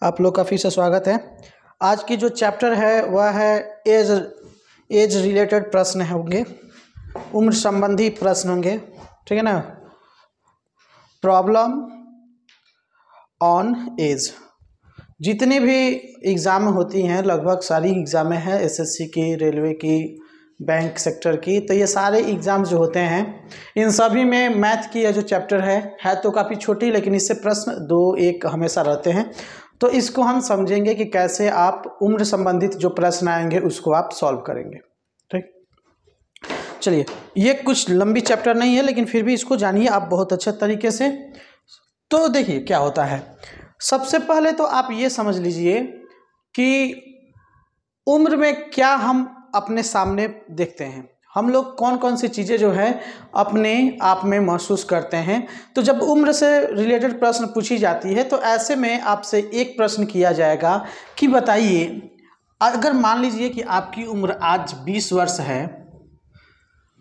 आप लोग का फिर से स्वागत है। आज की जो चैप्टर है वह है एज रिलेटेड प्रश्न होंगे, उम्र संबंधी प्रश्न होंगे, ठीक है ना। Problem on age. जितनी भी एग्ज़ाम होती हैं, लगभग सारी एग्ज़ामें हैं, एसएससी की, रेलवे की, बैंक सेक्टर की, तो ये सारे एग्ज़ाम जो होते हैं इन सभी में मैथ की यह जो चैप्टर है तो काफ़ी छोटी, लेकिन इससे प्रश्न 2-1 हमेशा रहते हैं। तो इसको हम समझेंगे कि कैसे आप उम्र संबंधित जो प्रश्न आएंगे उसको आप सॉल्व करेंगे। ठीक, चलिए, ये कुछ लंबी चैप्टर नहीं है, लेकिन फिर भी इसको जानिए आप बहुत अच्छे तरीके से। तो देखिए क्या होता है। सबसे पहले तो आप ये समझ लीजिए कि उम्र में क्या हम अपने सामने देखते हैं, हम लोग कौन कौन सी चीज़ें जो है अपने आप में महसूस करते हैं। तो जब उम्र से रिलेटेड प्रश्न पूछी जाती है तो ऐसे में आपसे एक प्रश्न किया जाएगा कि बताइए, अगर मान लीजिए कि आपकी उम्र आज 20 वर्ष है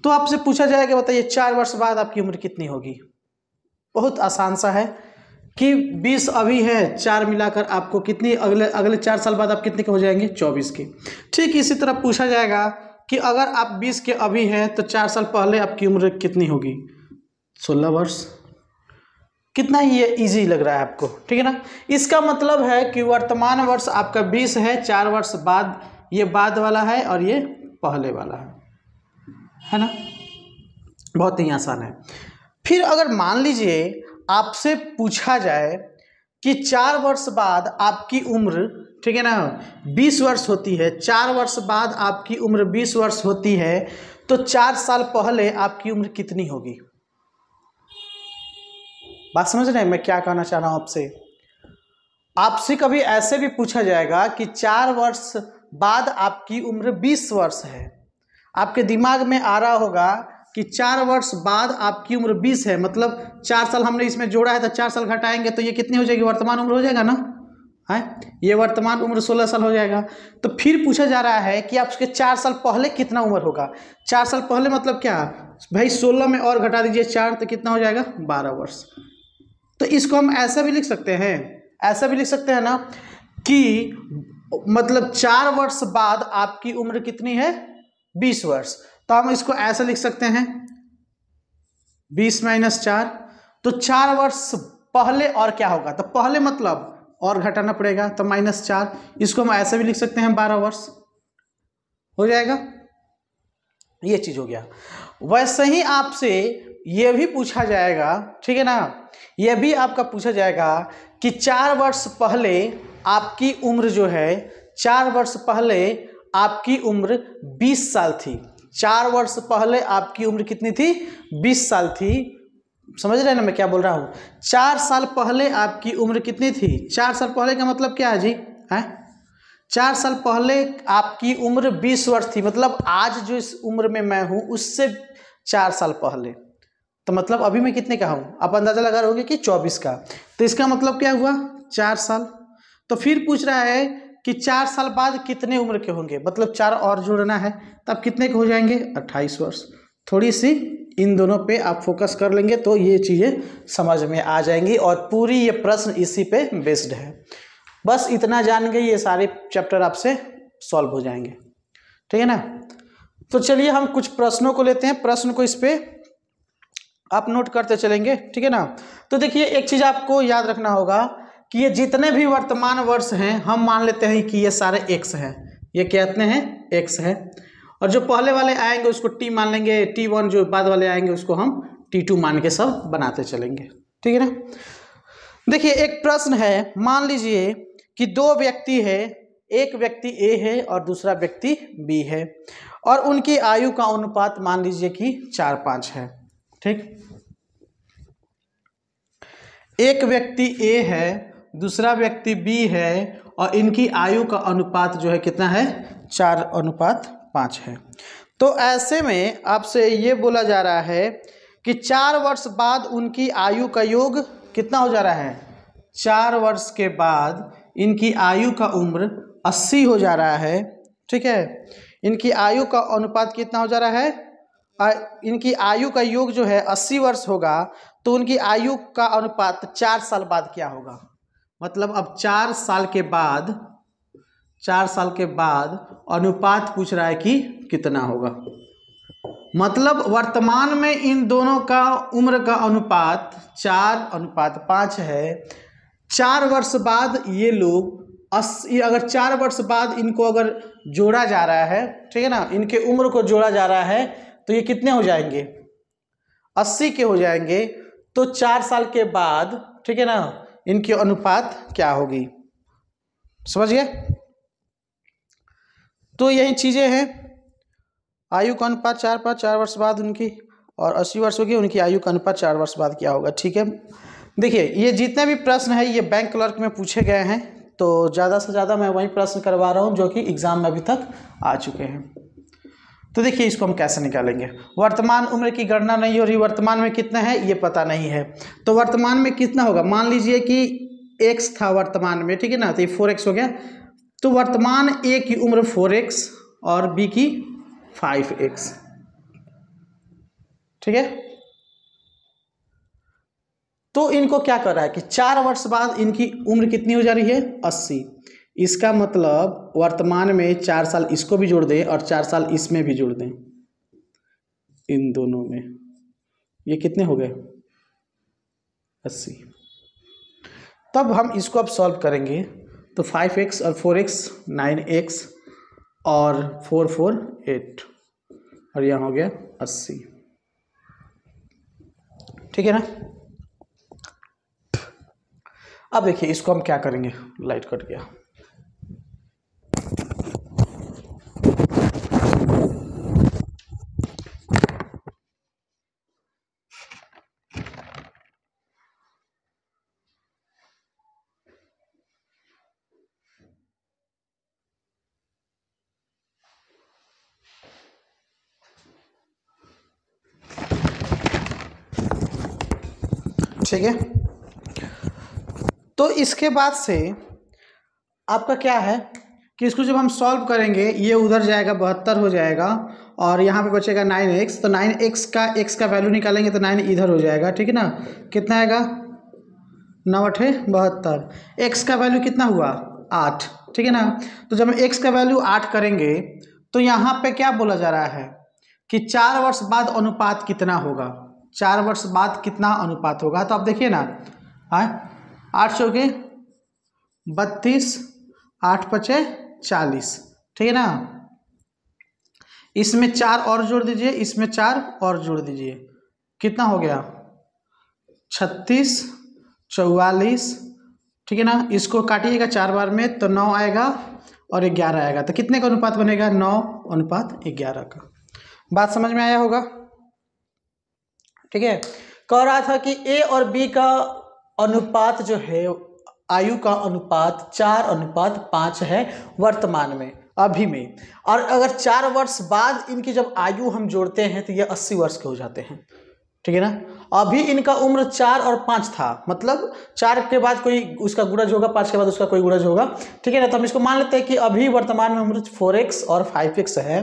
तो आपसे पूछा जाएगा बताइए 4 वर्ष बाद आपकी उम्र कितनी होगी। बहुत आसान सा है कि 20 अभी है, 4 मिलाकर आपको कितनी अगले 4 साल बाद आप कितने के हो जाएंगे, 24 के। ठीक इसी तरह पूछा जाएगा कि अगर आप 20 के अभी हैं तो 4 साल पहले आपकी उम्र कितनी होगी, 16 वर्ष। कितना ये इजी लग रहा है आपको, ठीक है ना। इसका मतलब है कि वर्तमान वर्ष आपका 20 है, 4 वर्ष बाद ये बाद वाला है और ये पहले वाला है ना। बहुत ही आसान है। फिर अगर मान लीजिए आपसे पूछा जाए कि 4 वर्ष बाद आपकी उम्र, ठीक है ना, 20 वर्ष होती है, 4 वर्ष बाद आपकी उम्र 20 वर्ष होती है, तो 4 साल पहले आपकी उम्र कितनी होगी। बात समझ रहे हैं मैं क्या कहना चाह रहा हूं आपसे। आपसे कभी ऐसे भी पूछा जाएगा कि 4 वर्ष बाद आपकी उम्र 20 वर्ष है, आपके दिमाग में आ रहा होगा कि 4 वर्ष बाद आपकी उम्र 20 है, मतलब 4 साल हमने इसमें जोड़ा है तो 4 साल घटाएंगे तो ये कितनी हो जाएगी, वर्तमान उम्र हो जाएगा ना, है ये वर्तमान उम्र 16 साल हो जाएगा। तो फिर पूछा जा रहा है कि आपके 4 साल पहले कितना उम्र होगा। 4 साल पहले मतलब क्या भाई, 16 में और घटा दीजिए 4 तो कितना हो जाएगा, 12 वर्ष। तो इसको हम ऐसा भी लिख सकते हैं, ऐसा भी लिख सकते हैं ना कि मतलब 4 वर्ष बाद आपकी उम्र कितनी है, 20 वर्ष। तो हम इसको ऐसा लिख सकते हैं 20 - 4, तो 4 वर्ष पहले और क्या होगा, तो पहले मतलब और घटाना पड़ेगा तो -4। इसको हम ऐसे भी लिख सकते हैं 12 वर्ष हो जाएगा। ये चीज हो गया। वैसे ही आपसे ये भी पूछा जाएगा, ठीक है ना, ये भी आपका पूछा जाएगा कि 4 वर्ष पहले आपकी उम्र जो है, 4 वर्ष पहले आपकी उम्र 20 साल थी। 4 वर्ष पहले आपकी उम्र कितनी थी, 20 साल थी। समझ रहे हैं ना मैं क्या बोल रहा हूँ। 4 साल पहले आपकी उम्र कितनी थी, 4 साल पहले का मतलब क्या है जी, है 4 साल पहले आपकी उम्र 20 वर्ष थी, मतलब आज जो इस उम्र में मैं हूँ उससे 4 साल पहले। तो मतलब अभी मैं कितने का हूँ, आप अंदाजा लगा रहे होंगे कि 24 का। तो इसका मतलब क्या हुआ, 4 साल। तो फिर पूछ रहा है कि 4 साल बाद कितने उम्र के होंगे, मतलब 4 और जोड़ना है, तब कितने के हो जाएंगे, 28 वर्ष। थोड़ी सी इन दोनों पे आप फोकस कर लेंगे तो ये चीज़ें समझ में आ जाएंगी, और पूरी ये प्रश्न इसी पे बेस्ड है। बस इतना जान गए ये सारे चैप्टर आपसे सॉल्व हो जाएंगे, ठीक है ना। तो चलिए हम कुछ प्रश्नों को लेते हैं, प्रश्न को इस पे आप नोट करते चलेंगे, ठीक है ना। तो देखिए एक चीज़ आपको याद रखना होगा कि ये जितने भी वर्तमान वर्ष हैं हम मान लेते हैं कि ये सारे x हैं, ये कहते हैं x है, और जो पहले वाले आएंगे उसको t मान लेंगे, t1 जो बाद वाले आएंगे उसको हम t2 मान के सब बनाते चलेंगे, ठीक है ना। देखिए एक प्रश्न है, मान लीजिए कि 2 व्यक्ति है, एक व्यक्ति A है और दूसरा व्यक्ति B है, और उनकी आयु का अनुपात मान लीजिए कि 4-5 है, ठीक। एक व्यक्ति A है, दूसरा व्यक्ति B है, और इनकी आयु का अनुपात जो है कितना है, 4:5 है। तो ऐसे में आपसे ये बोला जा रहा है कि 4 वर्ष बाद उनकी आयु का योग कितना हो जा रहा है, 4 वर्ष के बाद इनकी आयु का उम्र 80 हो जा रहा है, ठीक है। इनकी आयु का अनुपात कितना हो जा रहा है, इनकी आयु का योग जो है 80 वर्ष होगा, तो उनकी आयु का अनुपात 4 साल बाद क्या होगा, मतलब अब 4 साल के बाद, 4 साल के बाद अनुपात पूछ रहा है कि कितना होगा। मतलब वर्तमान में इन दोनों का उम्र का अनुपात 4:5 है। 4 वर्ष बाद ये लोग 80, अगर 4 वर्ष बाद इनको अगर जोड़ा जा रहा है, ठीक है ना, इनके उम्र को जोड़ा जा रहा है, तो ये कितने हो जाएंगे, 80 के हो जाएंगे। तो 4 साल के बाद, ठीक है ना, इनकी अनुपात क्या होगी, समझ गए। तो यही चीज़ें हैं, आयु का अनुपात 4 वर्ष बाद उनकी, और 80 वर्ष होगी उनकी आयु का अनुपात 4 वर्ष बाद क्या होगा। ठीक है, देखिए ये जितने भी प्रश्न है ये बैंक क्लर्क में पूछे गए हैं, तो ज़्यादा से ज़्यादा मैं वही प्रश्न करवा रहा हूँ जो कि एग्ज़ाम में अभी तक आ चुके हैं। तो देखिए इसको हम कैसे निकालेंगे। वर्तमान उम्र की गणना नहीं हो रही, वर्तमान में कितना है ये पता नहीं है, तो वर्तमान में कितना होगा, मान लीजिए कि x था वर्तमान में, ठीक है ना, तो ये 4x हो गया। तो वर्तमान a की उम्र 4x और b की 5x, ठीक है। तो इनको क्या कर रहा है कि 4 वर्ष बाद इनकी उम्र कितनी हो जा रही है, 80। इसका मतलब वर्तमान में 4 साल इसको भी जोड़ दें और 4 साल इसमें भी जोड़ दें, इन दोनों में ये कितने हो गए, 80। तब हम इसको अब सॉल्व करेंगे, तो 5x और 4x 9x और 4 4 8 और यहाँ हो गया 80, ठीक है ना। अब देखिए इसको हम क्या करेंगे, लाइट कट गया। ठीक है, तो इसके बाद से आपका क्या है कि इसको जब हम सॉल्व करेंगे ये उधर जाएगा 72 हो जाएगा और यहाँ पे बचेगा 9x, तो 9x का x का वैल्यू निकालेंगे तो 9 इधर हो जाएगा, ठीक है ना। कितना आएगा, 9 8 72, x का वैल्यू कितना हुआ 8, ठीक है ना। तो जब हम x का वैल्यू 8 करेंगे तो यहाँ पे क्या बोला जा रहा है कि 4 वर्ष बाद अनुपात कितना होगा, 4 वर्ष बाद कितना अनुपात होगा। तो आप देखिए ना, 8 चौके 32, 8 पचे 40, ठीक है ना। इसमें 4 और जोड़ दीजिए, इसमें 4 और जोड़ दीजिए, कितना हो गया 36 44, ठीक है ना। इसको काटिएगा 4 बार में तो 9 आएगा और 11 आएगा, तो कितने का अनुपात बनेगा, 9:11 का। बात समझ में आया होगा, ठीक है। कह रहा था कि ए और बी का अनुपात जो है, आयु का अनुपात 4:5 है वर्तमान में, अभी में, और अगर 4 वर्ष बाद इनकी जब आयु हम जोड़ते हैं तो ये 80 वर्ष के हो जाते हैं, ठीक है ना। अभी इनका उम्र 4 और 5 था, मतलब 4 के बाद कोई उसका गुणज होगा, 5 के बाद उसका कोई गुणज होगा, ठीक है ना। तो हम इसको मान लेते हैं कि अभी वर्तमान में उम्र 4x और 5x है,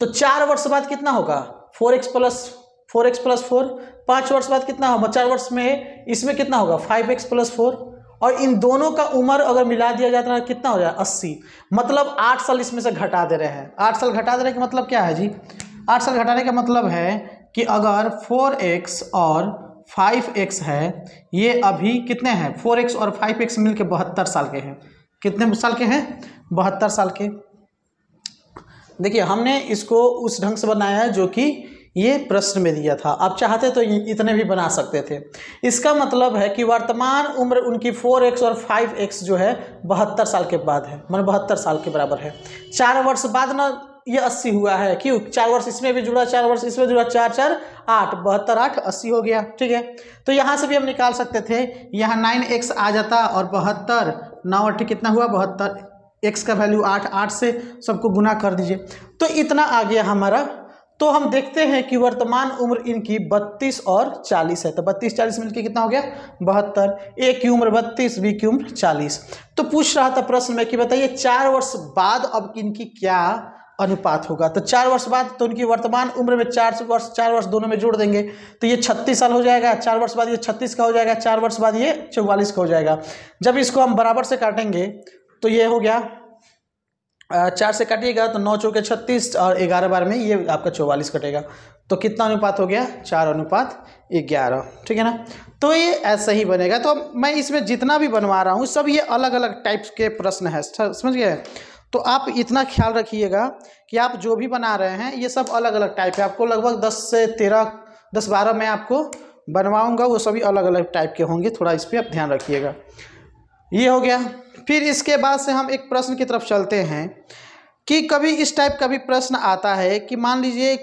तो 4 वर्ष बाद कितना होगा, 4x प्लस 4, 5 वर्ष बाद कितना होगा, 4 वर्ष में इसमें कितना होगा 5x + 4, और इन दोनों का उम्र अगर मिला दिया जाता है कितना हो जाए 80, मतलब 8 साल इसमें से घटा दे रहे हैं। 8 साल घटा दे रहे हैं का मतलब क्या है जी, 8 साल घटाने का मतलब है कि अगर 4x और 5x है, ये अभी कितने हैं, 4x और 5x मिलके 72 साल के हैं। कितने साल के हैं, 72 साल के। देखिए हमने इसको उस ढंग से बनाया है जो कि ये प्रश्न में दिया था, आप चाहते तो इतने भी बना सकते थे। इसका मतलब है कि वर्तमान उम्र उनकी 4x और 5x जो है 72 साल के बाद है, मतलब 72 साल के बराबर है। 4 वर्ष बाद ना ये 80 हुआ है, क्यों, 4 वर्ष इसमें भी जुड़ा, 4 वर्ष इसमें जुड़ा, 4 4 8, 72 8 80 हो गया, ठीक है। तो यहाँ से भी हम निकाल सकते थे, यहाँ 9x आ जाता और 72, 9 8 कितना हुआ 72, x का वैल्यू 8, 8 से सबको गुना कर दीजिए, तो इतना आ गया हमारा। तो हम देखते हैं कि वर्तमान उम्र इनकी 32 और 40 है, तो 32 40 मिलकर कितना हो गया 72, ए की उम्र 32, बी की उम्र 40। तो पूछ रहा था प्रश्न में कि बताइए 4 वर्ष बाद अब इनकी क्या अनुपात होगा। तो 4 वर्ष बाद तो उनकी वर्तमान उम्र में 4 वर्ष दोनों में जोड़ देंगे तो ये 36 साल हो जाएगा। 4 वर्ष बाद ये 36 का हो जाएगा, 4 वर्ष बाद ये 44 का हो जाएगा। जब इसको हम बराबर से काटेंगे तो ये हो गया 4 से काटिएगा तो 9 चौके 36 और 11 बार में ये आपका 44 कटेगा। तो कितना अनुपात हो गया? 4:11। ठीक है ना। तो ये ऐसे ही बनेगा। तो मैं इसमें जितना भी बनवा रहा हूँ सब ये अलग अलग टाइप्स के प्रश्न है, समझ गए। तो आप इतना ख्याल रखिएगा कि आप जो भी बना रहे हैं ये सब अलग अलग टाइप है। आपको लगभग 10 से 13 10-12 मैं आपको बनवाऊँगा, वो सभी अलग अलग टाइप के होंगे। थोड़ा इस पर आप ध्यान रखिएगा। ये हो गया। फिर इसके बाद से हम एक प्रश्न की तरफ चलते हैं कि कभी इस टाइप का भी प्रश्न आता है कि मान लीजिए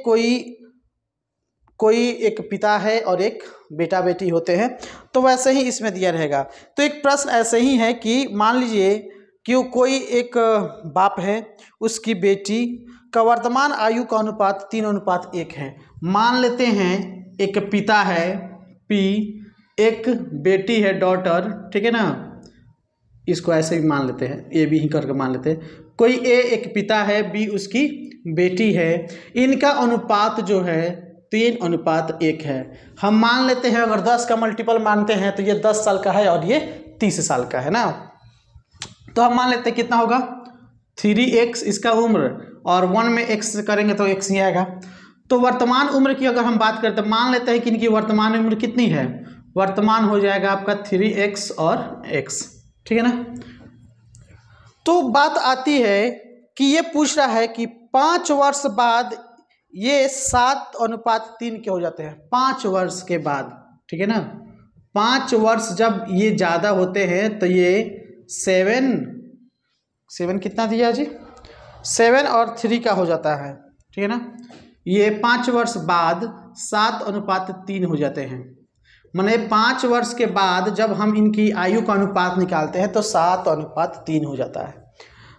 कोई एक पिता है और एक बेटा बेटी होते हैं, तो वैसे ही इसमें दिया रहेगा। तो एक प्रश्न ऐसे ही है कि मान लीजिए कि कोई एक बाप है, उसकी बेटी का वर्तमान आयु का अनुपात 3:1 है। मान लेते हैं एक पिता है P, एक बेटी है डॉटर, ठीक है ना, इसको ऐसे भी मान लेते हैं, ए बी ही करके मान लेते हैं। कोई ए एक पिता है, बी उसकी बेटी है, इनका अनुपात जो है 3:1 है। हम मान लेते हैं अगर 10 का मल्टीपल मानते हैं तो ये 10 साल का है और ये 30 साल का है ना। तो हम मान लेते हैं कितना होगा 3x इसका उम्र, और 1 में x करेंगे तो x ही आएगा। तो वर्तमान उम्र की अगर हम बात करते हैं, मान लेते हैं कि इनकी वर्तमान उम्र कितनी है, वर्तमान हो जाएगा आपका 3x और x, ठीक है ना। तो बात आती है कि ये पूछ रहा है कि 5 वर्ष बाद ये 7:3 के हो जाते हैं, 5 वर्ष के बाद, ठीक है ना। 5 वर्ष जब ये ज़्यादा होते हैं तो ये 7 कितना दिया जी, 7 और 3 का हो जाता है, ठीक है ना। ये 5 वर्ष बाद 7:3 हो जाते हैं। माने 5 वर्ष के बाद जब हम इनकी आयु का अनुपात निकालते हैं तो 7:3 हो जाता है।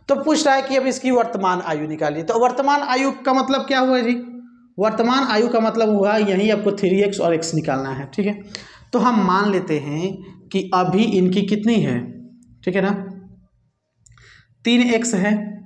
तो पूछ रहा है कि अब इसकी वर्तमान आयु निकालिए। तो वर्तमान आयु का मतलब क्या हुआ जी, वर्तमान आयु का मतलब हुआ यही आपको 3x और x निकालना है, ठीक है। तो हम मान लेते हैं कि अभी इनकी कितनी है, ठीक है ना, 3x है,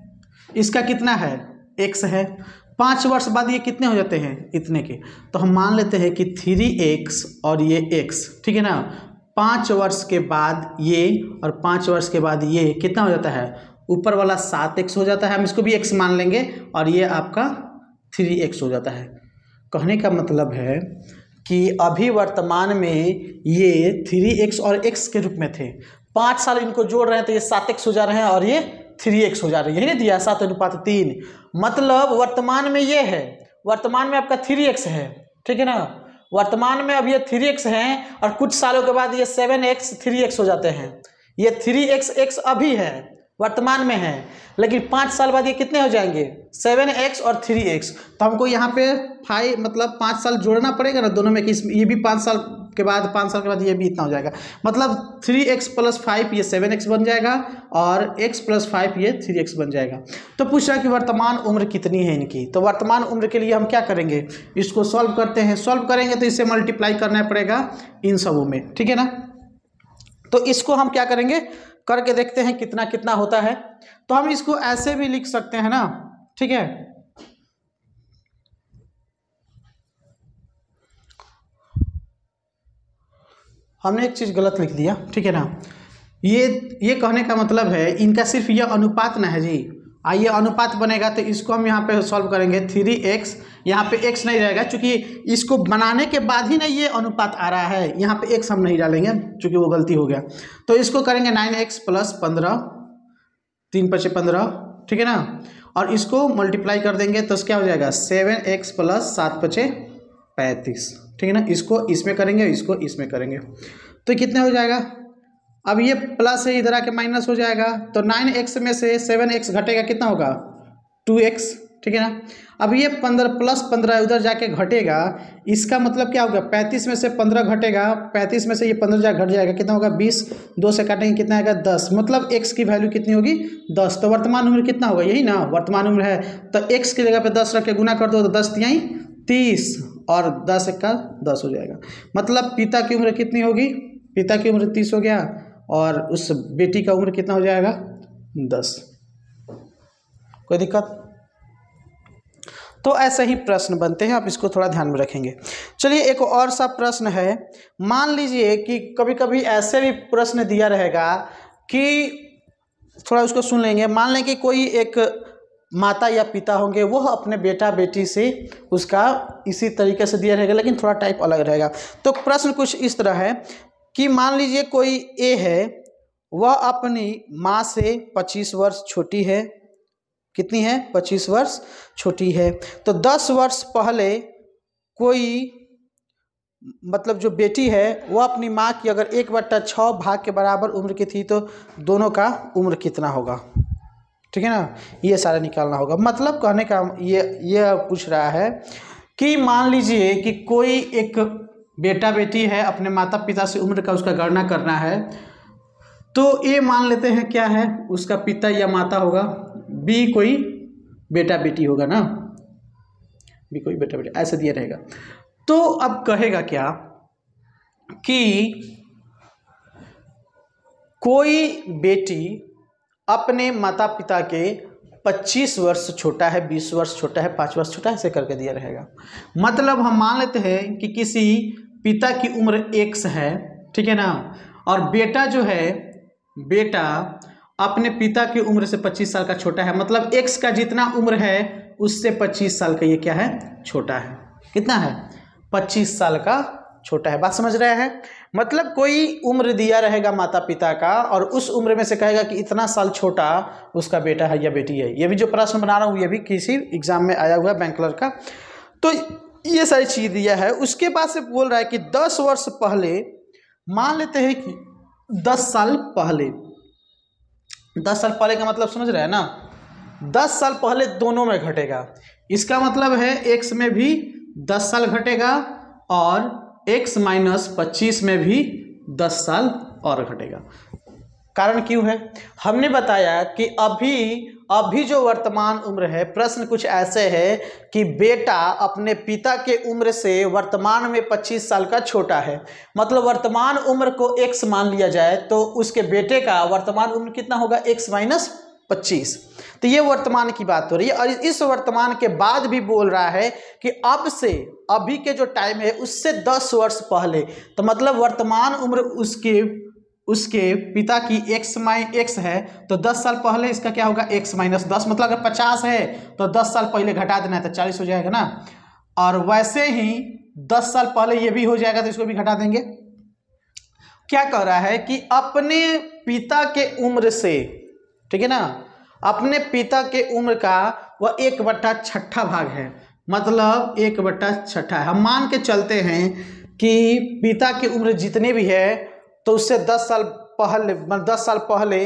इसका कितना है x है। 5 वर्ष बाद ये कितने हो जाते हैं, इतने के। तो हम मान लेते हैं कि 3x और ये x, ठीक है ना। 5 वर्ष के बाद ये और 5 वर्ष के बाद ये कितना हो जाता है, ऊपर वाला 7x हो जाता है, हम इसको भी x मान लेंगे, और ये आपका 3x हो जाता है। कहने का मतलब है कि अभी वर्तमान में ये 3x और x के रूप में थे, 5 साल इनको जोड़ रहे हैं तो ये 7x हो जा रहे हैं और ये 3x हो जा रहे हैं, यही नहीं दिया 7:3। मतलब वर्तमान में ये है, वर्तमान में आपका 3x है, ठीक है ना। वर्तमान में अब ये 3x हैं और कुछ सालों के बाद ये 7x 3x हो जाते हैं। ये 3x अभी है, वर्तमान में है, लेकिन 5 साल बाद ये कितने हो जाएंगे, 7x और 3x। तो हमको यहाँ पे 5 मतलब 5 साल जोड़ना पड़ेगा ना दोनों में, कि ये भी 5 साल के बाद, 5 साल के बाद ये भी इतना हो जाएगा। मतलब 3x + 5 ये 7x बन जाएगा और x + 5 ये 3x बन जाएगा। तो पूछ रहा है कि वर्तमान उम्र कितनी है इनकी। तो वर्तमान उम्र के लिए हम क्या करेंगे, इसको सॉल्व करते हैं। सॉल्व करेंगे तो इसे मल्टीप्लाई करना पड़ेगा इन सबों में, ठीक है ना। तो इसको हम क्या करेंगे, करके देखते हैं कितना कितना होता है। तो हम इसको ऐसे भी लिख सकते हैं ना, ठीक है। हमने एक चीज़ गलत लिख दिया, ठीक है ना। ये कहने का मतलब है इनका सिर्फ यह अनुपात ना है जी। आइए अनुपात बनेगा तो इसको हम यहाँ पे सॉल्व करेंगे। 3x, यहाँ पे x नहीं रहेगा क्योंकि इसको बनाने के बाद ही नहीं ये अनुपात आ रहा है, यहाँ पे x हम नहीं डालेंगे क्योंकि वो गलती हो गया। तो इसको करेंगे 9x + 15, 3 × 5 = 15, ठीक है ना। और इसको मल्टीप्लाई कर देंगे तो क्या हो जाएगा 7x + 7 × 5 = 35, ठीक है ना। इसको इसमें करेंगे, इसको इसमें करेंगे तो कितना हो जाएगा। अब ये प्लस है, इधर आके माइनस हो जाएगा। तो 9x में से 7x घटेगा, कितना होगा 2x, ठीक है ना। अब ये 15 + 15 उधर जाके घटेगा, इसका मतलब क्या होगा 35 में से 15 घटेगा, 35 में से ये 15 घट जाएगा, कितना होगा 20, 2 से काटेंगे कितना आएगा 10। मतलब x की वैल्यू कितनी होगी 10। तो वर्तमान उम्र कितना होगा, यही ना वर्तमान उम्र है। तो x की जगह पे 10 रख के गुना कर दो तो 10 × 30 और 10 × 10 हो जाएगा। मतलब पिता की उम्र कितनी होगी, पिता की उम्र 30 हो गया और उस बेटी का उम्र कितना हो जाएगा 10। कोई दिक्कत। तो ऐसे ही प्रश्न बनते हैं, आप इसको थोड़ा ध्यान में रखेंगे। चलिए एक और सा प्रश्न है। मान लीजिए कि कभी कभी ऐसे भी प्रश्न दिया रहेगा कि थोड़ा उसको सुन लेंगे। मान लें कि कोई एक माता या पिता होंगे, वह अपने बेटा बेटी से उसका इसी तरीके से दिया रहेगा, लेकिन थोड़ा टाइप अलग रहेगा। तो प्रश्न कुछ इस तरह है कि मान लीजिए कोई ए है, वह अपनी माँ से 25 वर्ष छोटी है। कितनी है? 25 वर्ष छोटी है। तो 10 वर्ष पहले कोई मतलब जो बेटी है वह अपनी माँ की अगर 1/6 भाग के बराबर उम्र की थी, तो दोनों का उम्र कितना होगा? ठीक है ना, ये सारा निकालना होगा। मतलब कहने का ये पूछ रहा है कि मान लीजिए कि कोई एक बेटा बेटी है, अपने माता पिता से उम्र का उसका गणना करना है। तो ये मान लेते हैं क्या है, उसका पिता या माता होगा, बी कोई बेटा बेटी होगा ना, बी कोई बेटा बेटी, ऐसे दिया रहेगा। तो अब कहेगा क्या कि कोई बेटी अपने माता पिता के 25 वर्ष छोटा है, 20 वर्ष छोटा है, 5 वर्ष छोटा है, ऐसे करके दिया रहेगा। मतलब हम मान लेते हैं कि किसी पिता की उम्र x है, ठीक है ना, और बेटा जो है, बेटा अपने पिता की उम्र से 25 साल का छोटा है। मतलब x का जितना उम्र है उससे 25 साल का ये क्या है? छोटा है। कितना है? 25 साल का छोटा है। बात समझ रहे हैं? मतलब कोई उम्र दिया रहेगा माता पिता का, और उस उम्र में से कहेगा कि इतना साल छोटा उसका बेटा है या बेटी है। ये भी जो प्रश्न बना रहा हूँ ये भी किसी एग्जाम में आया हुआ है, बैंक क्लर्क का। तो ये सारी चीज़ दिया है। उसके बाद से बोल रहा है कि 10 वर्ष पहले, मान लेते हैं कि 10 साल पहले, 10 साल पहले का मतलब समझ रहे हैं ना, 10 साल पहले दोनों में घटेगा। इसका मतलब है x में भी 10 साल घटेगा और x - 25 में भी 10 साल और घटेगा। कारण क्यों है? हमने बताया कि अभी जो वर्तमान उम्र है, प्रश्न कुछ ऐसे है कि बेटा अपने पिता के उम्र से वर्तमान में 25 साल का छोटा है। मतलब वर्तमान उम्र को x मान लिया जाए तो उसके बेटे का वर्तमान उम्र कितना होगा? x - 25। तो ये वर्तमान की बात हो रही है। और इस वर्तमान के बाद भी बोल रहा है कि अब से, अभी के जो टाइम है उससे 10 वर्ष पहले, तो मतलब वर्तमान उम्र उसके पिता की x है, तो 10 साल पहले इसका क्या होगा? x - 10। मतलब अगर 50 है तो 10 साल पहले घटा देना है तो 40 हो जाएगा ना। और वैसे ही 10 साल पहले ये भी हो जाएगा तो इसको भी घटा देंगे। क्या कह रहा है कि अपने पिता के उम्र से, ठीक है ना, अपने पिता के उम्र का वह 1/6 भाग है। मतलब 1/6 है। हम मान के चलते हैं कि पिता की उम्र जितने भी है तो उससे 10 साल पहले, मतलब 10 साल पहले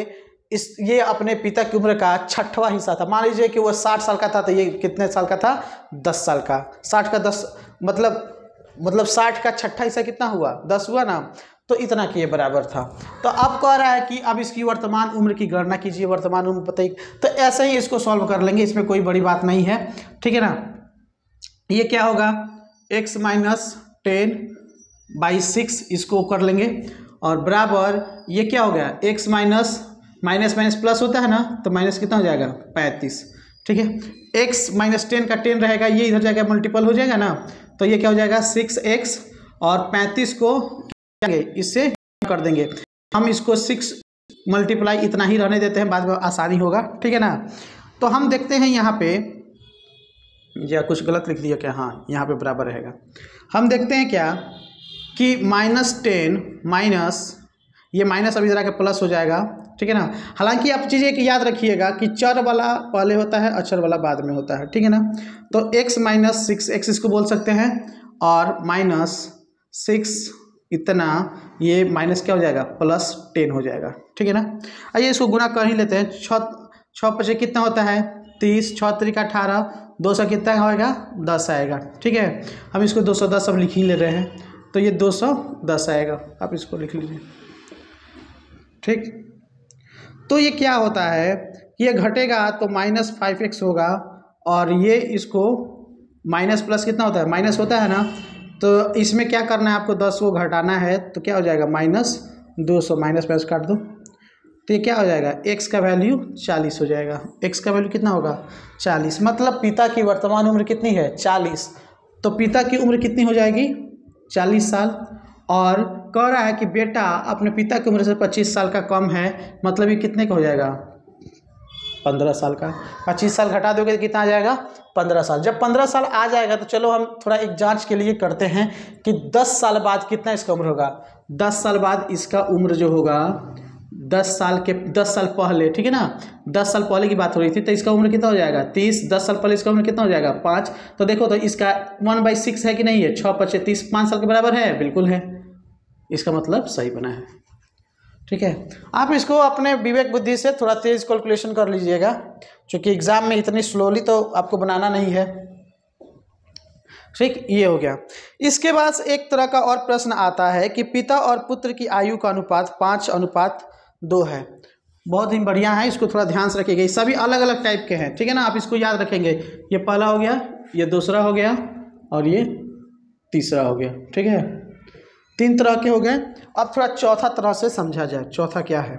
ये अपने पिता की उम्र का 6वां हिस्सा था। मान लीजिए कि वो 60 साल का था, तो ये कितने साल का था? 10 साल का। 60 का 10 मतलब 60 का 6वां हिस्सा कितना हुआ? 10 हुआ ना। तो इतना के बराबर था। तो अब कह रहा है कि अब इसकी वर्तमान उम्र की गणना कीजिए, वर्तमान उम्र बताइए। तो ऐसे ही इसको सॉल्व कर लेंगे, इसमें कोई बड़ी बात नहीं है, ठीक है ना। ये क्या होगा? x - 10/6 इसको कर लेंगे, और बराबर ये क्या हो गया? x माइनस प्लस होता है ना, तो माइनस कितना हो जाएगा? 35, ठीक है। x - 10 का 10 रहेगा, ये इधर जाएगा मल्टीपल हो जाएगा ना, तो ये क्या हो जाएगा? 6x, और 35 को इससे कर देंगे। हम इसको 6 मल्टीप्लाई इतना ही रहने देते हैं, बाद में आसानी होगा, ठीक है ना। तो हम देखते हैं यहाँ पे, या कुछ गलत लिख दिया क्या? हाँ, यहाँ पे बराबर रहेगा। हम देखते हैं क्या कि -10 ये माइनस अभी जरा के प्लस हो जाएगा, ठीक है ना। हालांकि आप चीज़ एक याद रखिएगा कि चर वाला पहले होता है, अक्षर वाला बाद में होता है, ठीक है ना। तो x - 6x इसको बोल सकते हैं, और -6 इतना, ये माइनस क्या हो जाएगा? +10 हो जाएगा, ठीक है ना। आइए इसको गुना कर ही लेते हैं। 6 5 कितना होता है? 30, 6 3 का 18, 200 कितना होएगा? 10 आएगा, ठीक है। हम इसको 210 अब लिख ही ले रहे हैं, तो ये 210 आएगा। आप इसको लिख लीजिए, ठीक। तो ये क्या होता है, ये घटेगा तो -5x होगा, और ये इसको माइनस प्लस कितना होता है? माइनस होता है ना। तो इसमें क्या करना है आपको? 10 को घटाना है, तो क्या हो जाएगा? -200, माइनस काट दो, तो ये क्या हो जाएगा, x का वैल्यू 40 हो जाएगा। x का वैल्यू कितना होगा, 40। मतलब पिता की वर्तमान उम्र कितनी है, 40। तो पिता की उम्र कितनी हो जाएगी, 40 साल। और कह रहा है कि बेटा अपने पिता की उम्र से 25 साल का कम है, मतलब ये कितने का हो जाएगा, 15 साल का। 25 साल घटा दोगे तो कितना आ जाएगा, 15 साल। जब 15 साल आ जाएगा तो चलो हम थोड़ा एक जांच के लिए करते हैं कि 10 साल बाद कितना इसका उम्र होगा। 10 साल बाद इसका उम्र जो होगा 10 साल पहले, ठीक है ना, 10 साल पहले की बात हो रही थी, तो इसका उम्र कितना हो जाएगा, 30। 10 साल पहले इसका उम्र कितना हो जाएगा, 5। तो देखो तो इसका 1/6 है कि नहीं है, 6 × 5 = 30, 5 साल के बराबर है, बिल्कुल है। इसका मतलब सही बना है। ठीक है, आप इसको अपने विवेक बुद्धि से थोड़ा तेज कैलकुलेशन कर लीजिएगा, क्योंकि एग्जाम में इतनी स्लोली तो आपको बनाना नहीं है। ठीक, ये हो गया। इसके बाद एक तरह का और प्रश्न आता है कि पिता और पुत्र की आयु का अनुपात 5:2 है। बहुत ही बढ़िया है, इसको थोड़ा ध्यान से रखिएगा। ये सभी अलग अलग टाइप के हैं, ठीक है ना, आप इसको याद रखेंगे। ये पहला हो गया, ये दूसरा हो गया और ये तीसरा हो गया। ठीक है, 3 तरह के हो गए। अब थोड़ा चौथा तरह से समझा जाए। चौथा क्या है,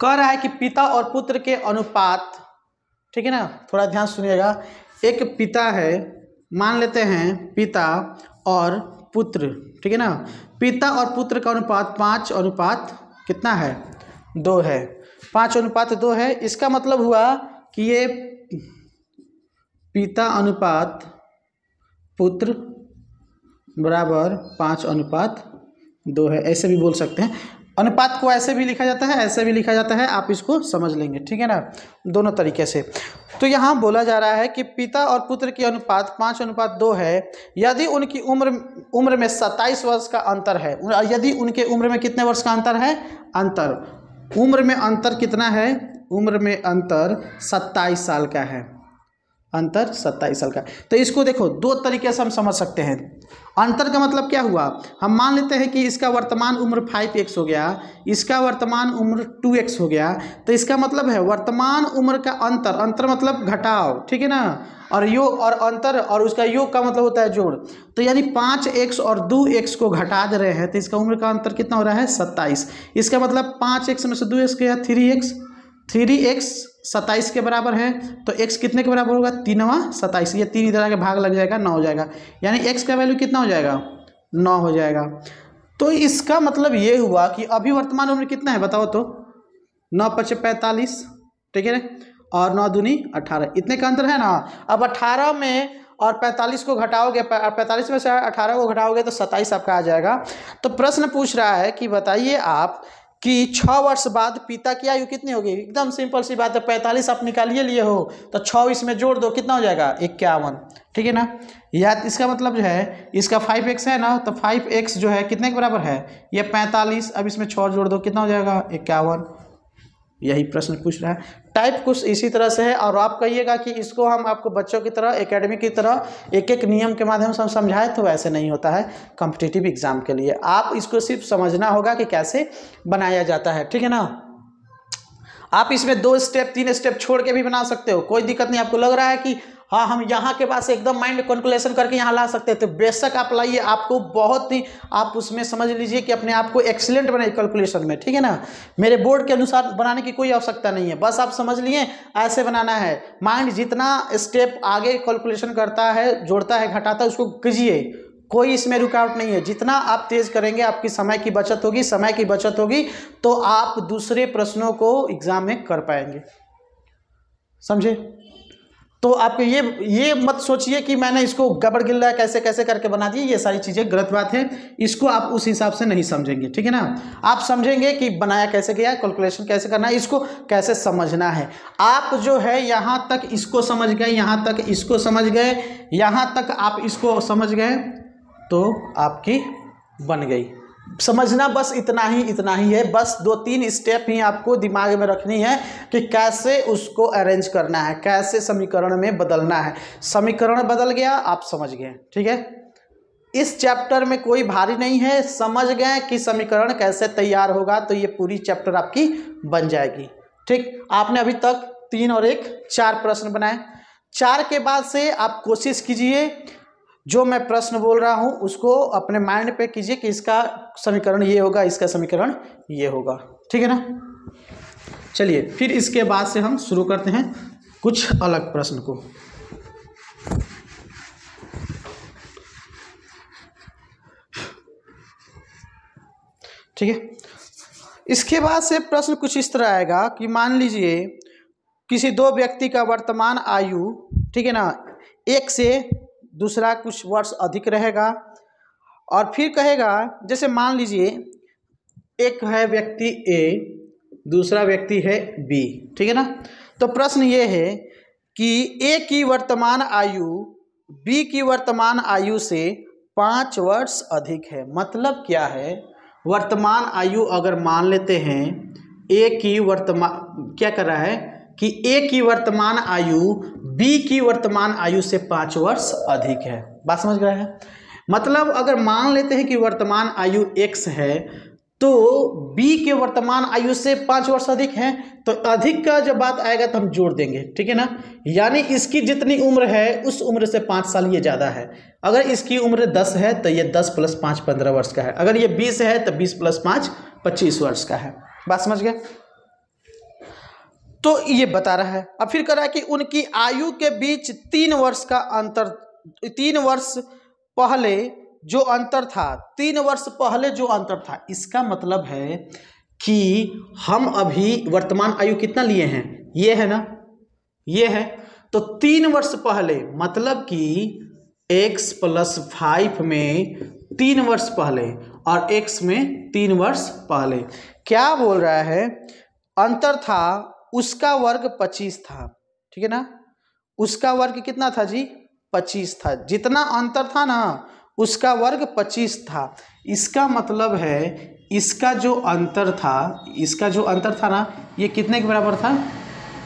कह रहा है कि पिता और पुत्र के अनुपात, ठीक है ना, थोड़ा ध्यान सुनिएगा। एक पिता है, मान लेते हैं पिता और पुत्र, ठीक है ना, पिता और पुत्र का अनुपात 5:, कितना है, 2 है। 5:2 है। इसका मतलब हुआ कि ये पिता अनुपात पुत्र बराबर 5:2 है, ऐसे भी बोल सकते हैं। अनुपात को ऐसे भी लिखा जाता है, ऐसे भी लिखा जाता है, आप इसको समझ लेंगे, ठीक है ना, दोनों तरीके से। तो यहाँ बोला जा रहा है कि पिता और पुत्र की अनुपात 5:2 है यदि उनकी उम्र में 27 वर्ष का अंतर है। यदि उनके उम्र में कितने वर्ष का अंतर है, उम्र में अंतर कितना है, उम्र में अंतर 27 साल का है, अंतर 27 साल का। तो इसको देखो 2 तरीके से हम समझ सकते हैं। अंतर का मतलब क्या हुआ, हम मान लेते हैं कि इसका वर्तमान उम्र 5x हो गया, इसका वर्तमान उम्र 2x हो गया। तो इसका मतलब है वर्तमान उम्र का अंतर मतलब घटाव, ठीक है ना, और योग और अंतर और उसका योग का मतलब होता है जोड़। तो यानी 5x और 2x को घटा दे रहे हैं, तो इसका उम्र का अंतर कितना हो रहा है, 27। इसका मतलब 5x में से 2x गया 3x 27 के बराबर है। तो x कितने के बराबर होगा, 3×27। ये 3 इधर आके भाग लग जाएगा, 9 हो जाएगा। यानी x का वैल्यू कितना हो जाएगा, 9 हो जाएगा। तो इसका मतलब ये हुआ कि अभी वर्तमान उम्र कितना है बताओ तो, 9×5 = 45, ठीक है ना, और 9×2 = 18, इतने का अंतर है ना। अब 18 में और 45 को घटाओगे, 45 में से 18 को घटाओगे तो 27 आपका आ जाएगा। तो प्रश्न पूछ रहा है कि बताइए आप कि 6 वर्ष बाद पिता की आयु कितनी होगी। एकदम सिंपल सी बात है, 45 आप निकालिए लिए हो तो 6 इसमें जोड़ दो, कितना हो जाएगा, 51, ठीक है ना। या इसका मतलब जो है, इसका 5x है ना, तो 5x जो है कितने के बराबर है, ये 45। अब इसमें 6 जोड़ दो, कितना हो जाएगा, 51। यही प्रश्न पूछ रहा है। टाइप कुछ इसी तरह से है। और आप कहिएगा कि इसको हम आपको बच्चों की तरह, एकेडमी की तरह एक एक नियम के माध्यम से हम समझाएं, तो वैसे नहीं होता है कॉम्पिटिटिव एग्जाम के लिए। आप इसको सिर्फ समझना होगा कि कैसे बनाया जाता है, ठीक है ना। आप इसमें 2 स्टेप 3 स्टेप छोड़ के भी बना सकते हो, कोई दिक्कत नहीं। आपको लग रहा है कि हाँ हम यहाँ के पास एकदम माइंड कैलकुलेशन करके यहाँ ला सकते हैं, तो बेशक आप लाइए, आपको बहुत ही, आप उसमें समझ लीजिए कि अपने आप को एक्सीलेंट बनाइए कैलकुलेशन में, ठीक है ना। मेरे बोर्ड के अनुसार बनाने की कोई आवश्यकता नहीं है, बस आप समझ लिए ऐसे बनाना है। माइंड जितना स्टेप आगे कैलकुलेशन करता है, जोड़ता है, घटाता है, उसको कीजिए, कोई इसमें रुकावट नहीं है। जितना आप तेज करेंगे आपकी समय की बचत होगी, समय की बचत होगी तो आप दूसरे प्रश्नों को एग्जाम में कर पाएंगे, समझे। तो आपको ये मत सोचिए कि मैंने इसको गड़बड़ गिल्ला कैसे कैसे करके बना दिए, ये सारी चीज़ें गलत बात है। इसको आप उस हिसाब से नहीं समझेंगे, ठीक है ना। आप समझेंगे कि बनाया कैसे गया, कैलकुलेशन कैसे करना है, इसको कैसे समझना है। आप जो है यहाँ तक इसको समझ गए, यहाँ तक इसको समझ गए, यहाँ तक आप इसको समझ गए तो आपकी बन गई। समझना बस इतना ही है। बस 2-3 स्टेप ही आपको दिमाग में रखनी है कि कैसे उसको अरेंज करना है, कैसे समीकरण में बदलना है। समीकरण बदल गया, आप समझ गए, ठीक है। इस चैप्टर में कोई भारी नहीं है, समझ गए कि समीकरण कैसे तैयार होगा तो ये पूरी चैप्टर आपकी बन जाएगी, ठीक। आपने अभी तक 3 और 1 4 प्रश्न बनाए। 4 के बाद से आप कोशिश कीजिए जो मैं प्रश्न बोल रहा हूँ उसको अपने माइंड पे कीजिए कि इसका समीकरण ये होगा, इसका समीकरण ये होगा, ठीक है ना। चलिए फिर इसके बाद से हम शुरू करते हैं कुछ अलग प्रश्न को। ठीक है, इसके बाद से प्रश्न कुछ इस तरह आएगा कि मान लीजिए किसी दो व्यक्ति का वर्तमान आयु, ठीक है ना, एक से दूसरा कुछ वर्ष अधिक रहेगा, और फिर कहेगा जैसे मान लीजिए एक है व्यक्ति ए, दूसरा व्यक्ति है बी, ठीक है ना। तो प्रश्न ये है कि ए की वर्तमान आयु बी की वर्तमान आयु से 5 वर्ष अधिक है। मतलब क्या है, वर्तमान आयु अगर मान लेते हैं ए की वर्तमान, क्या कर रहा है कि ए की वर्तमान आयु बी की वर्तमान आयु से 5 वर्ष अधिक है। बात समझ रहे हैं। मतलब अगर मान लेते हैं कि वर्तमान आयु x है तो b के वर्तमान आयु से 5 वर्ष अधिक है, तो अधिक का जब बात आएगा तो हम जोड़ देंगे, ठीक है ना। यानी इसकी जितनी उम्र है उस उम्र से 5 साल ये ज़्यादा है। अगर इसकी उम्र 10 है तो ये 10 + 5 15 वर्ष का है। अगर ये 20 है तो 20 + 5 25 वर्ष का है। बात समझ गए। तो ये बता रहा है। अब फिर कह रहा है कि उनकी आयु के बीच 3 वर्ष का अंतर, 3 वर्ष पहले जो अंतर था, 3 वर्ष पहले जो अंतर था, इसका मतलब है कि हम अभी वर्तमान आयु कितना लिए हैं, ये है ना, ये है। तो 3 वर्ष पहले मतलब कि x + 5 में 3 वर्ष पहले और x में 3 वर्ष पहले क्या बोल रहा है, अंतर था, उसका वर्ग 25 था, ठीक है ना। उसका वर्ग कितना था जी, 25 था। जितना अंतर था ना उसका वर्ग 25 था। इसका मतलब है इसका जो अंतर था, इसका जो अंतर था ना, ये कितने के बराबर था,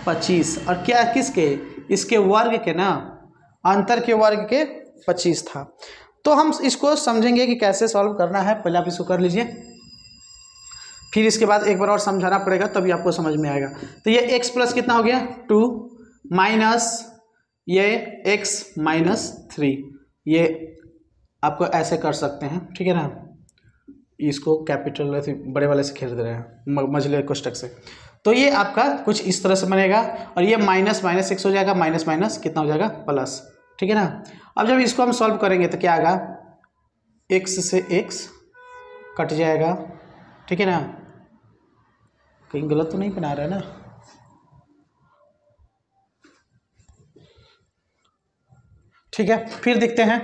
25। और क्या किसके, इसके वर्ग के ना, अंतर के वर्ग के 25 था। तो हम इसको समझेंगे कि कैसे सॉल्व करना है। पहले आप इसको कर लीजिए, फिर इसके बाद एक बार और समझाना पड़ेगा तभी आपको समझ में आएगा। तो ये x प्लस कितना हो गया 2 माइनस ये x - 3, ये आपको ऐसे कर सकते हैं, ठीक है ना। इसको कैपिटल बड़े वाले से खेल दे रहे हैं, मझले कोष्टक से। तो ये आपका कुछ इस तरह से बनेगा और ये माइनस माइनस x हो जाएगा, माइनस माइनस कितना हो जाएगा प्लस, ठीक है ना। अब जब इसको हम सॉल्व करेंगे तो क्या आएगा, x से x कट जाएगा, ठीक है ना। कहीं गलत तो नहीं बना रहा है ना। ठीक है, फिर देखते हैं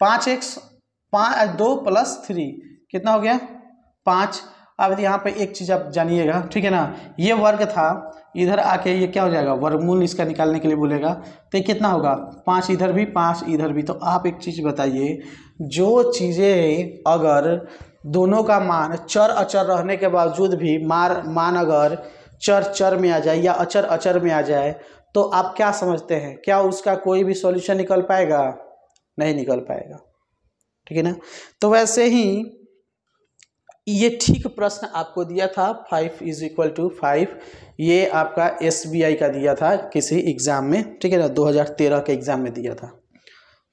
5x 2 + 3 कितना हो गया 5। अब यहाँ पे एक चीज़ आप जानिएगा, ठीक है ना, ये वर्ग था, इधर आके ये क्या हो जाएगा, वर्गमूल इसका निकालने के लिए बोलेगा, तो ये कितना होगा 5 इधर भी 5 इधर भी। तो आप एक चीज़ बताइए, जो चीज़ें अगर दोनों का मान चर अचर रहने के बावजूद भी मान अगर चर चर में आ जाए या अचर अचर में आ जाए, तो आप क्या समझते हैं, क्या उसका कोई भी सॉल्यूशन निकल पाएगा, नहीं निकल पाएगा, ठीक है ना। तो वैसे ही ये ठीक प्रश्न आपको दिया था 5 = 5, ये आपका SBI का दिया था किसी एग्ज़ाम में, ठीक है ना, 2013 के एग्ज़ाम में दिया था,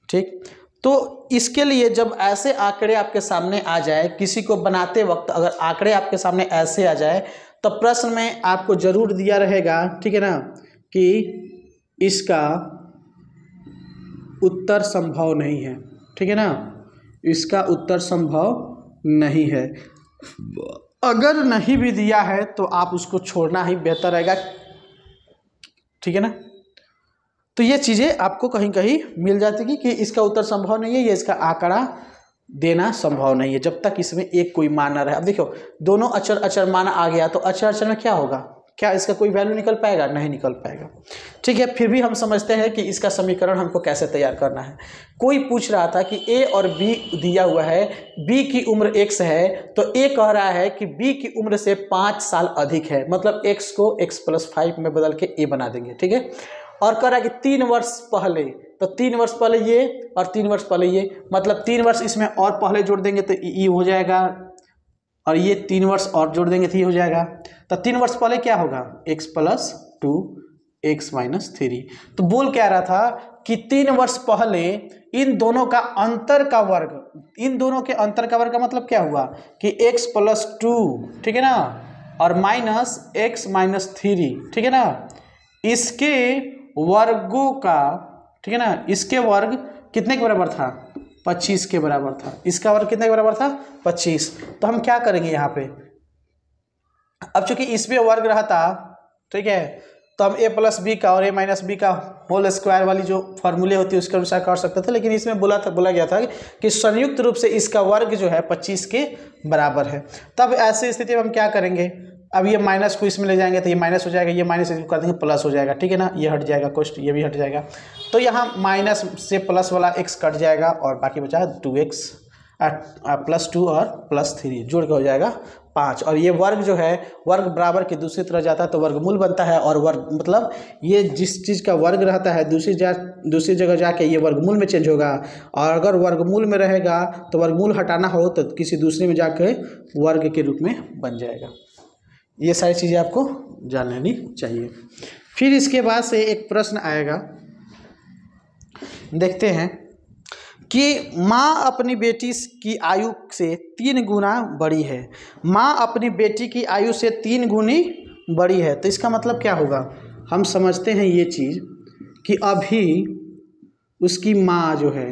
ठीक। तो इसके लिए जब ऐसे आंकड़े आपके सामने आ जाए, किसी को बनाते वक्त अगर आंकड़े आपके सामने ऐसे आ जाए, तो प्रश्न में आपको ज़रूर दिया रहेगा, ठीक है ना, कि इसका उत्तर संभव नहीं है, ठीक है ना, इसका उत्तर संभव नहीं है। अगर नहीं भी दिया है तो आप उसको छोड़ना ही बेहतर रहेगा, ठीक है ना। तो ये चीज़ें आपको कहीं कहीं मिल जाती है कि इसका उत्तर संभव नहीं है, ये इसका आंकड़ा देना संभव नहीं है, जब तक इसमें एक कोई मान ना रहे। अब देखो दोनों अचर अचर मान आ गया तो अचर अचर में क्या होगा, क्या इसका कोई वैल्यू निकल पाएगा, नहीं निकल पाएगा, ठीक है। फिर भी हम समझते हैं कि इसका समीकरण हमको कैसे तैयार करना है। कोई पूछ रहा था कि a और b दिया हुआ है, b की उम्र x है, तो a कह रहा है कि b की उम्र से 5 साल अधिक है, मतलब x को x + 5 में बदल के a बना देंगे, ठीक है। और कह रहा है कि 3 वर्ष पहले, तो 3 वर्ष पहले ये और 3 वर्ष पहले ये, मतलब 3 वर्ष इसमें और पहले जोड़ देंगे तो ये हो जाएगा, और ये 3 वर्ष और जोड़ देंगे तो ये हो जाएगा। तो 3 वर्ष पहले क्या होगा, x + 2 x - 3। तो बोल क्या रहा था कि 3 वर्ष पहले इन दोनों का अंतर का वर्ग, इन दोनों के अंतर का वर्ग का मतलब क्या हुआ कि x + 2, ठीक है ना, और माइनस x माइनस 3, ठीक है ना, इसके वर्गों का, ठीक है ना, इसके वर्ग कितने के बराबर था? 25 के बराबर था। इसका वर्ग कितने के बराबर था? 25। तो हम क्या करेंगे यहाँ पे, अब चूंकि इसमें वर्ग रहता, ठीक है, तो हम a प्लस बी का और a माइनस बी का होल स्क्वायर वाली जो फॉर्मूले होती है उसके अनुसार कर सकते थे, लेकिन इसमें बोला गया था कि संयुक्त रूप से इसका वर्ग जो है 25 के बराबर है। तब ऐसी स्थिति में हम क्या करेंगे, अब ये माइनस को इसमें ले जाएंगे तो ये माइनस हो जाएगा, ये माइनस इसको कर देंगे प्लस हो जाएगा, ठीक है ना, ये हट जाएगा कोष्ट, ये भी हट जाएगा। तो यहाँ माइनस से प्लस वाला x कट जाएगा और बाकी बचा 2x प्लस 2 और प्लस 3 जोड़ के हो जाएगा 5। और ये वर्ग जो है वर्ग बराबर के दूसरी तरफ जाता है तो वर्गमूल बनता है, और वर्ग मतलब ये जिस चीज़ का वर्ग रहता है दूसरी जगह जाके ये वर्गमूल में चेंज होगा, और अगर वर्गमूल में रहेगा तो वर्गमूल हटाना हो तो किसी दूसरे में जाके वर्ग के रूप में बन जाएगा। ये सारी चीज़ें आपको जान लेनी चाहिए। फिर इसके बाद से एक प्रश्न आएगा, देखते हैं कि माँ अपनी बेटी की आयु से 3 गुना बड़ी है। माँ अपनी बेटी की आयु से 3 गुनी बड़ी है, तो इसका मतलब क्या होगा? हम समझते हैं ये चीज़ कि अभी उसकी माँ जो है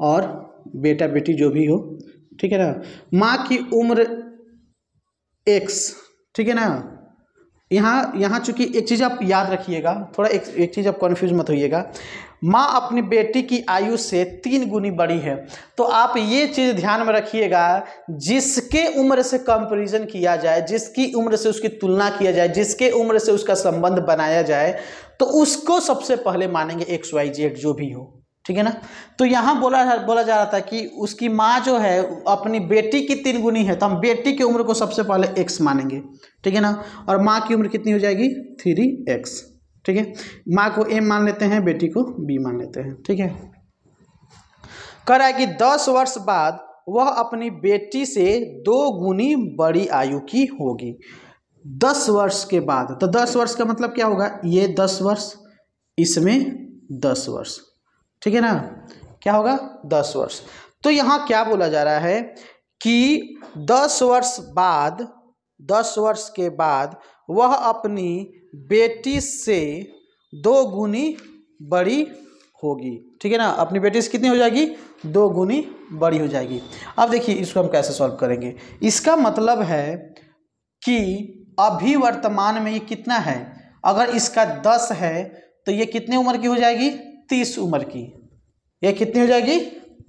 और बेटा बेटी जो भी हो, ठीक है ना, माँ की उम्र x, ठीक है ना, यहाँ चूंकि एक चीज़ आप याद रखिएगा, थोड़ा एक चीज़ आप कन्फ्यूज मत होइएगा, माँ अपनी बेटी की आयु से 3 गुनी बड़ी है, तो आप ये चीज़ ध्यान में रखिएगा, जिसके उम्र से कंपैरिजन किया जाए, जिसकी उम्र से उसकी तुलना किया जाए, जिसके उम्र से उसका संबंध बनाया जाए, तो उसको सबसे पहले मानेंगे XYZ जो भी हो, ठीक है ना। तो यहाँ बोला जा रहा था कि उसकी माँ जो है अपनी बेटी की 3 गुनी है, तो हम बेटी की उम्र को सबसे पहले x मानेंगे, ठीक है ना, और माँ की उम्र कितनी हो जाएगी? 3x, ठीक है। माँ को m मान लेते हैं, बेटी को b मान लेते हैं, ठीक है। कह रहा है कि 10 वर्ष बाद वह अपनी बेटी से 2 गुनी बड़ी आयु की होगी। 10 वर्ष के बाद, तो 10 वर्ष का मतलब क्या होगा? ये 10 वर्ष, इसमें 10 वर्ष, ठीक है ना, क्या होगा? 10 वर्ष। तो यहाँ क्या बोला जा रहा है कि 10 वर्ष बाद, 10 वर्ष के बाद वह अपनी बेटी से 2 गुनी बड़ी होगी, ठीक है ना, अपनी बेटी से कितनी हो जाएगी? 2 गुनी बड़ी हो जाएगी। अब देखिए इसको हम कैसे सॉल्व करेंगे। इसका मतलब है कि अभी वर्तमान में ये कितना है, अगर इसका 10 है तो ये कितने उम्र की हो जाएगी? 30 उम्र की। ये कितनी हो जाएगी?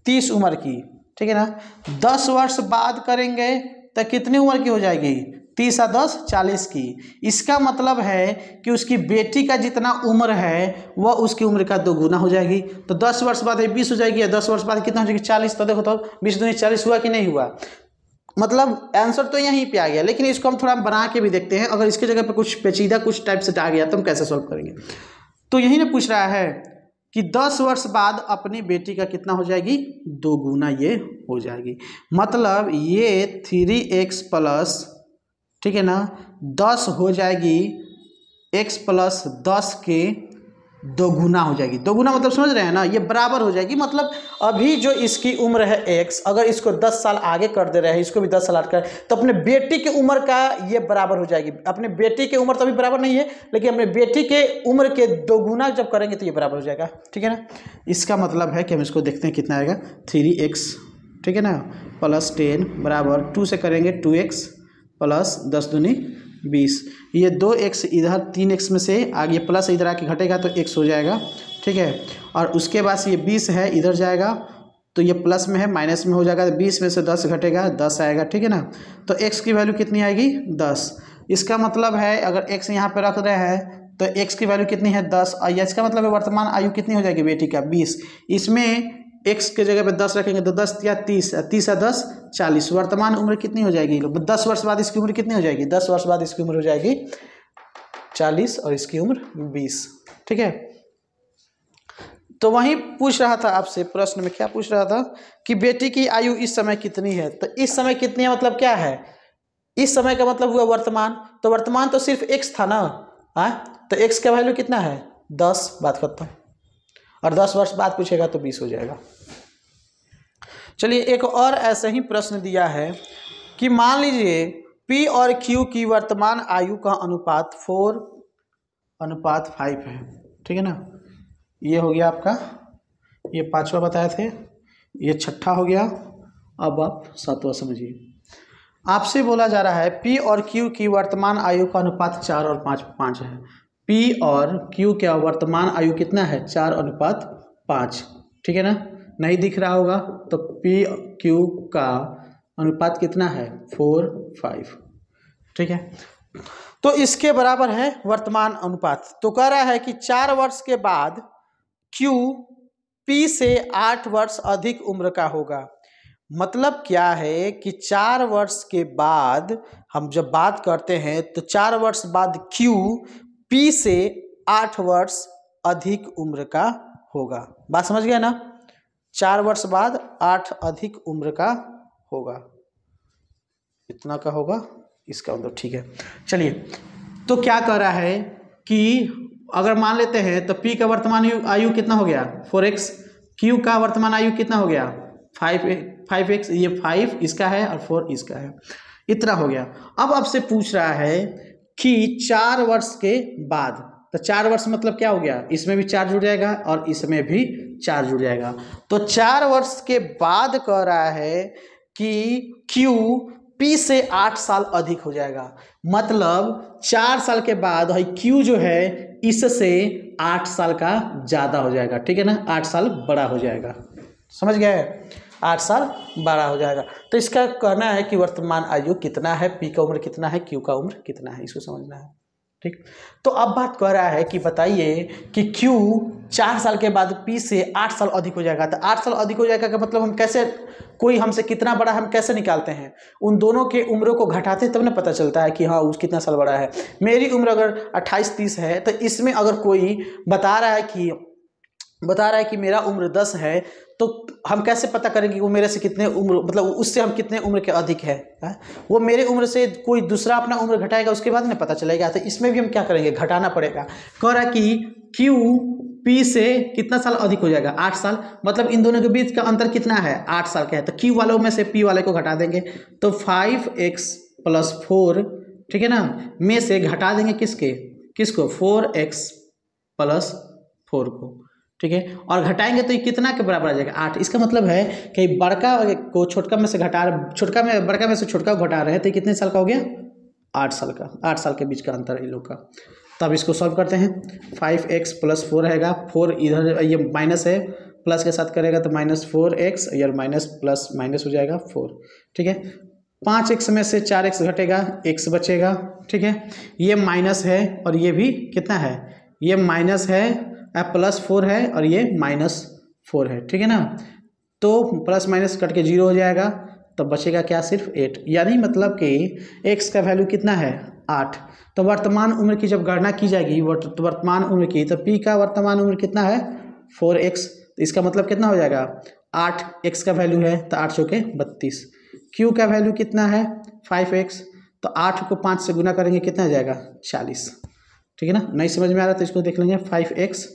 30 उम्र की, ठीक है ना। 10 वर्ष बाद करेंगे तो कितनी उम्र की हो जाएगी? 30 और 10 40 की। इसका मतलब है कि उसकी बेटी का जितना उम्र है वह उसकी उम्र का 2 गुना हो जाएगी। तो 10 वर्ष बाद 20 हो जाएगी, 10 वर्ष बाद कितना हो जाएगी? 40। तो देखो तो 20 दूनी 40 हुआ कि नहीं हुआ? मतलब आंसर तो यहीं पे आ गया, लेकिन इसको हम थोड़ा बना के भी देखते हैं। अगर इसके जगह पर कुछ पेचीदा कुछ टाइप से आ गया तो हम कैसे सॉल्व करेंगे। तो यही ना पूछ रहा है कि 10 वर्ष बाद अपनी बेटी का कितना हो जाएगी? 2 गुना ये हो जाएगी। मतलब ये 3x प्लस, ठीक है ना, 10 हो जाएगी x प्लस 10 के 2 गुना हो जाएगी। 2 गुना मतलब समझ रहे हैं ना, ये बराबर हो जाएगी। मतलब अभी जो इसकी उम्र है x, अगर इसको 10 साल आगे कर दे रहे हैं, इसको भी 10 साल आगे कर, तो अपने बेटी की उम्र का ये बराबर हो जाएगी। अपने बेटी की उम्र तो अभी बराबर नहीं है, लेकिन अपने बेटी के उम्र के 2 गुना जब करेंगे तो ये बराबर हो जाएगा, ठीक है ना। इसका मतलब है कि हम इसको देखते हैं कितना आएगा। 3x, ठीक है ना, प्लस 10 बराबर 2 से करेंगे 2x प्लस 10 दूनी 20। ये 2x इधर 3x में से आगे प्लस इधर आके घटेगा तो x हो जाएगा, ठीक है। और उसके बाद ये 20 है, इधर जाएगा तो ये प्लस में है, माइनस में हो जाएगा। 20 में से 10 घटेगा, 10 आएगा, ठीक है ना। तो x की वैल्यू कितनी आएगी? 10। इसका मतलब है अगर x यहाँ पे रख रहे हैं तो x की वैल्यू कितनी है? 10। और इसका मतलब है वर्तमान आयु कितनी हो जाएगी बेटी का? 20। इसमें x के जगह पे 10 रखेंगे तो 10 या 30, 30 या 10 40। वर्तमान उम्र कितनी हो जाएगी? 10 वर्ष बाद इसकी उम्र कितनी हो जाएगी? 10 वर्ष बाद इसकी उम्र हो जाएगी 40 और इसकी उम्र 20, ठीक है। तो वहीं पूछ रहा था आपसे, प्रश्न में क्या पूछ रहा था कि बेटी की आयु इस समय कितनी है। तो इस समय कितनी है मतलब क्या है? इस समय का मतलब हुआ वर्तमान। तो वर्तमान तो सिर्फ x था ना, तो x का वैल्यू कितना है? 10, बात खत्म। और 10 वर्ष बाद पूछेगा तो 20 हो जाएगा। चलिए एक और ऐसे ही प्रश्न दिया है कि मान लीजिए P और Q की वर्तमान आयु का अनुपात 4:5 है, ठीक है ना। ये हो गया आपका, ये पांचवा बताए थे, ये छठा हो गया। अब आप सातवां समझिए। आपसे बोला जा रहा है P और Q की वर्तमान आयु का अनुपात 4 और 5 है। P और Q का वर्तमान आयु कितना है? 4:5, ठीक है ना। नहीं दिख रहा होगा तो P Q का अनुपात कितना है? 4:5, ठीक है। तो इसके बराबर है वर्तमान अनुपात। तो कह रहा है कि 4 वर्ष के बाद Q P से 8 वर्ष अधिक उम्र का होगा। मतलब क्या है कि 4 वर्ष के बाद हम जब बात करते हैं तो 4 वर्ष बाद Q P से 8 वर्ष अधिक उम्र का होगा। बात समझ गया ना? 4 वर्ष बाद 8 अधिक उम्र का होगा, इतना का होगा इसका मतलब, ठीक है। चलिए, तो क्या कह रहा है कि अगर मान लेते हैं तो P का वर्तमान आयु कितना हो गया? 4x। Q का वर्तमान आयु कितना हो गया? 5x। ये 5 इसका है और 4 इसका है, इतना हो गया। अब आपसे पूछ रहा है कि 4 वर्ष के बाद, तो 4 वर्ष मतलब क्या हो गया? इसमें भी 4 जुड़ जाएगा और इसमें भी 4 जुड़ जाएगा। तो 4 वर्ष के बाद कह रहा है कि Q P से 8 साल अधिक हो जाएगा। मतलब 4 साल के बाद भाई Q जो है इससे 8 साल का ज़्यादा हो जाएगा, ठीक है ना। 8 साल बड़ा हो जाएगा, समझ गए? 8 साल बड़ा हो जाएगा। तो इसका कहना है कि वर्तमान आयु कितना है, P का उम्र कितना है, Q का उम्र कितना है, इसको समझना है, ठीक। तो अब बात कह रहा है कि बताइए कि Q 4 साल के बाद P से 8 साल अधिक हो जाएगा। तो 8 साल अधिक हो जाएगा का मतलब हम कैसे, कोई हमसे कितना बड़ा हम कैसे निकालते हैं? उन दोनों के उम्रों को घटाते तब ना पता चलता है कि हाँ उस कितना साल बड़ा है। मेरी उम्र अगर 28-30 है तो इसमें अगर कोई बता रहा है कि मेरा उम्र 10 है, तो हम कैसे पता करेंगे कि वो मेरे से कितने उम्र, मतलब उससे हम कितने उम्र के अधिक है? वो मेरे उम्र से कोई दूसरा अपना उम्र घटाएगा, उसके बाद ना पता चलेगा। तो इसमें भी हम क्या करेंगे? घटाना पड़ेगा। कह रहा है कि Q P से कितना साल अधिक हो जाएगा? 8 साल। मतलब इन दोनों के बीच का अंतर कितना है? 8 साल का है। तो Q वालों में से P वाले को घटा देंगे, तो 5x + 4, ठीक है ना, में से घटा देंगे किसको? 4x + 4 को, ठीक है। और घटाएंगे तो ये कितना के बराबर आ जाएगा? 8। इसका मतलब है कि बड़का को छोटका में से घटा रहे, छोटका में बड़का में से छोटका को घटा रहे हैं, तो कितने साल का हो गया? 8 साल का। 8 साल के बीच का अंतर है इन लोग का। तब इसको सॉल्व करते हैं। 5x + 4 रहेगा, 4 इधर ये माइनस है, प्लस के साथ करेगा तो -4x, यार माइनस प्लस माइनस हो जाएगा 4, ठीक है। 5x में से 4x घटेगा, x बचेगा, ठीक है। ये माइनस है और ये भी कितना है? ये माइनस है, +4 है और ये -4 है, ठीक है ना। तो प्लस माइनस कट के 0 हो जाएगा, तब बचेगा क्या? सिर्फ 8। यानी मतलब कि x का वैल्यू कितना है? 8। तो वर्तमान उम्र की जब गणना की जाएगी वर्तमान उम्र की, तो P का वर्तमान उम्र कितना है? 4x। तो इसका मतलब कितना हो जाएगा? 8 x का वैल्यू है तो 8 चौके 32। Q का वैल्यू कितना है? 5x। तो 8 को 5 से गुना करेंगे, कितना हो जाएगा? 40, ठीक है ना। नहीं समझ में आ रहा तो इसको देख लेंगे। 5x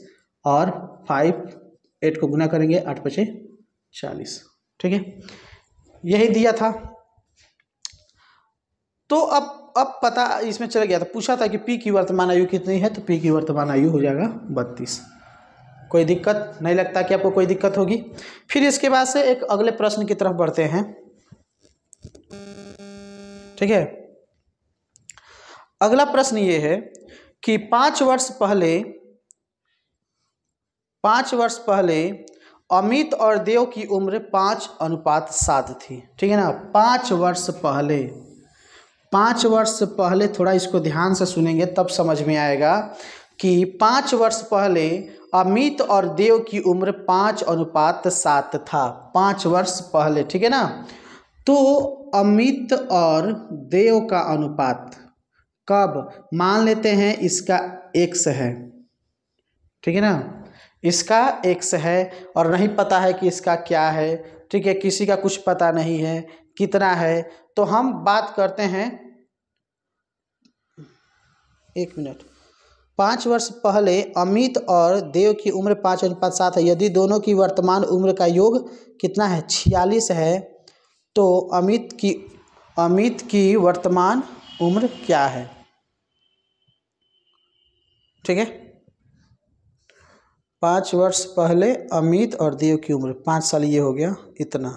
और 8 को गुना करेंगे, 8 × 5 = 40, ठीक है। यही दिया था। तो अब पता इसमें चल गया। तो पूछा था कि P की वर्तमान आयु कितनी है, तो P की वर्तमान आयु हो जाएगा 32। कोई दिक्कत नहीं लगता कि आपको कोई दिक्कत होगी। फिर इसके बाद से एक अगले प्रश्न की तरफ बढ़ते हैं, ठीक है। अगला प्रश्न ये है कि 5 वर्ष पहले अमित और देव की उम्र 5:7 थी, ठीक है ना। 5 वर्ष पहले थोड़ा इसको ध्यान से सुनेंगे तब समझ में आएगा कि 5 वर्ष पहले अमित और देव की उम्र 5:7 था। 5 वर्ष पहले, ठीक है ना। तो अमित और देव का अनुपात कब? मान लेते हैं इसका x है, ठीक है ना, इसका x है और नहीं पता है कि इसका क्या है, ठीक है। किसी का कुछ पता नहीं है कितना है। तो हम बात करते हैं, 1 मिनट। 5 वर्ष पहले अमित और देव की उम्र 5:7 है। यदि दोनों की वर्तमान उम्र का योग कितना है? 46 है, तो अमित की अमित की वर्तमान उम्र क्या है। ठीक है, 5 वर्ष पहले अमित और देव की उम्र 5 साल, ये हो गया इतना,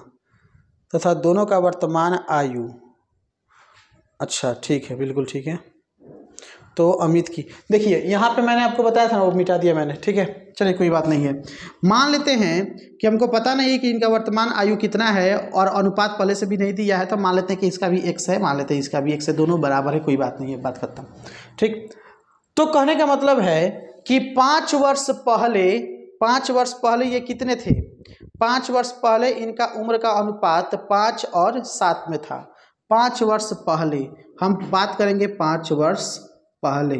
तथा दोनों का वर्तमान आयु। अच्छा ठीक है, बिल्कुल ठीक है। तो अमित की देखिए यहाँ पे मैंने आपको बताया था ना, वो मिटा दिया मैंने। ठीक है, चलिए कोई बात नहीं है। मान लेते हैं कि हमको पता नहीं है कि इनका वर्तमान आयु कितना है और अनुपात पहले से भी नहीं दिया है, तो मान लेते हैं कि इसका भी x है, मान लेते हैं इसका भी x है, दोनों बराबर है, कोई बात नहीं है, बात खत्म। ठीक, तो कहने का मतलब है कि 5 वर्ष पहले ये कितने थे। 5 वर्ष पहले इनका उम्र का अनुपात 5 और 7 में था। 5 वर्ष पहले हम बात करेंगे, 5 वर्ष पहले,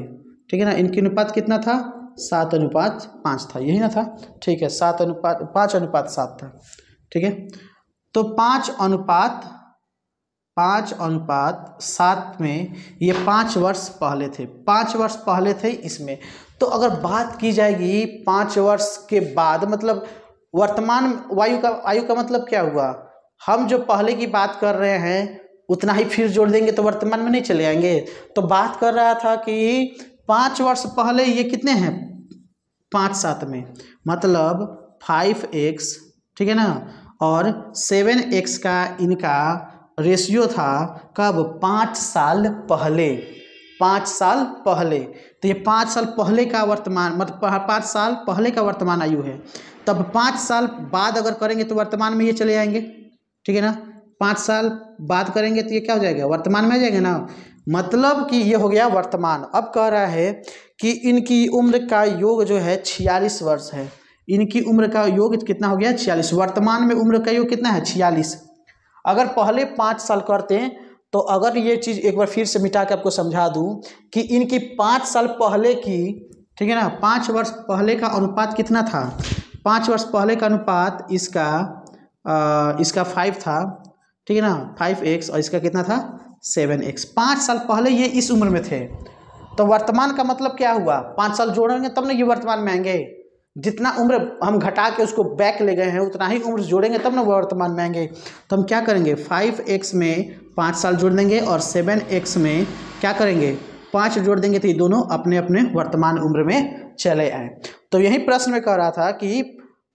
ठीक है ना, इनकी अनुपात कितना था, 7:5 था, यही ना था। ठीक है, 5:7 था। ठीक है, तो 5:7 में ये 5 वर्ष पहले थे, 5 वर्ष पहले थे इसमें। तो अगर बात की जाएगी 5 वर्ष के बाद, मतलब वर्तमान आयु का मतलब क्या हुआ, हम जो पहले की बात कर रहे हैं उतना ही फिर जोड़ देंगे तो वर्तमान में नहीं चले आएंगे। तो बात कर रहा था कि 5 वर्ष पहले ये कितने हैं, 5:7 में, मतलब 5x, ठीक है ना, और 7x का इनका रेशियो था कब, 5 साल पहले। 5 साल पहले, तो ये 5 साल पहले का वर्तमान, मतलब 5 साल पहले का वर्तमान आयु है। तब 5 साल बाद अगर करेंगे तो वर्तमान में ये चले आएंगे। ठीक है ना, 5 साल बाद करेंगे तो ये क्या हो जाएगा, वर्तमान में आ जाएगा ना, मतलब कि ये हो गया वर्तमान। अब कह रहा है कि इनकी उम्र का योग जो है 46 वर्ष है। इनकी उम्र का योग कितना हो गया, 46। वर्तमान में उम्र का योग कितना है, 46। अगर पहले 5 साल करते हैं तो अगर ये चीज़ एक बार फिर से मिटा के आपको समझा दूं कि इनकी 5 साल पहले की, ठीक है ना, 5 वर्ष पहले का अनुपात कितना था, 5 वर्ष पहले का अनुपात इसका 5 था। ठीक है ना, 5x, और इसका कितना था, 7x। 5 साल पहले ये इस उम्र में थे। तो वर्तमान का मतलब क्या हुआ, 5 साल जोड़ेंगे तब ना ये वर्तमान में आएंगे। जितना उम्र हम घटा के उसको बैक ले गए हैं उतना ही उम्र जोड़ेंगे तब ना वो वर्तमान में आएंगे। तो हम क्या करेंगे, 5x में 5 साल जोड़ देंगे और 7x में क्या करेंगे, 5 जोड़ देंगे, तो ये दोनों अपने अपने वर्तमान उम्र में चले आए। तो यही प्रश्न में कह रहा था कि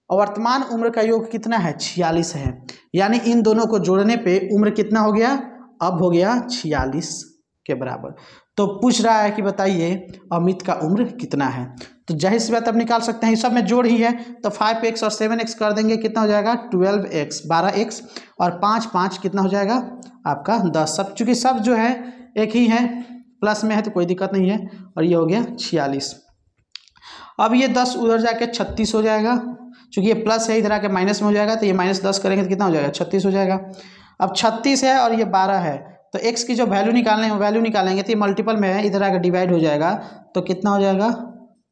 वर्तमान उम्र का योग कितना है, 46 है। यानी इन दोनों को जोड़ने पे उम्र कितना हो गया, अब हो गया 46 के बराबर। तो पूछ रहा है कि बताइए अमित का उम्र कितना है। तो जाहिर सी बात आप निकाल सकते हैं, सब में जोड़ ही है। तो 5x और 7x कर देंगे, कितना हो जाएगा, 12x, 12x, और 5 कितना हो जाएगा आपका 10। सब चूँकि सब जो है एक ही है, प्लस में है तो कोई दिक्कत नहीं है। और ये हो गया 46। अब ये 10 उधर जाके 36 हो जाएगा, चूँकि ये प्लस है, इधर आके माइनस में हो जाएगा, तो ये -10 करेंगे तो कितना हो जाएगा, 36 हो जाएगा। अब 36 है और ये 12 है, तो x की जो वैल्यू निकालने है वैल्यू निकालेंगे, तो ये मल्टीपल में है, इधर आकर डिवाइड हो जाएगा, तो कितना हो जाएगा,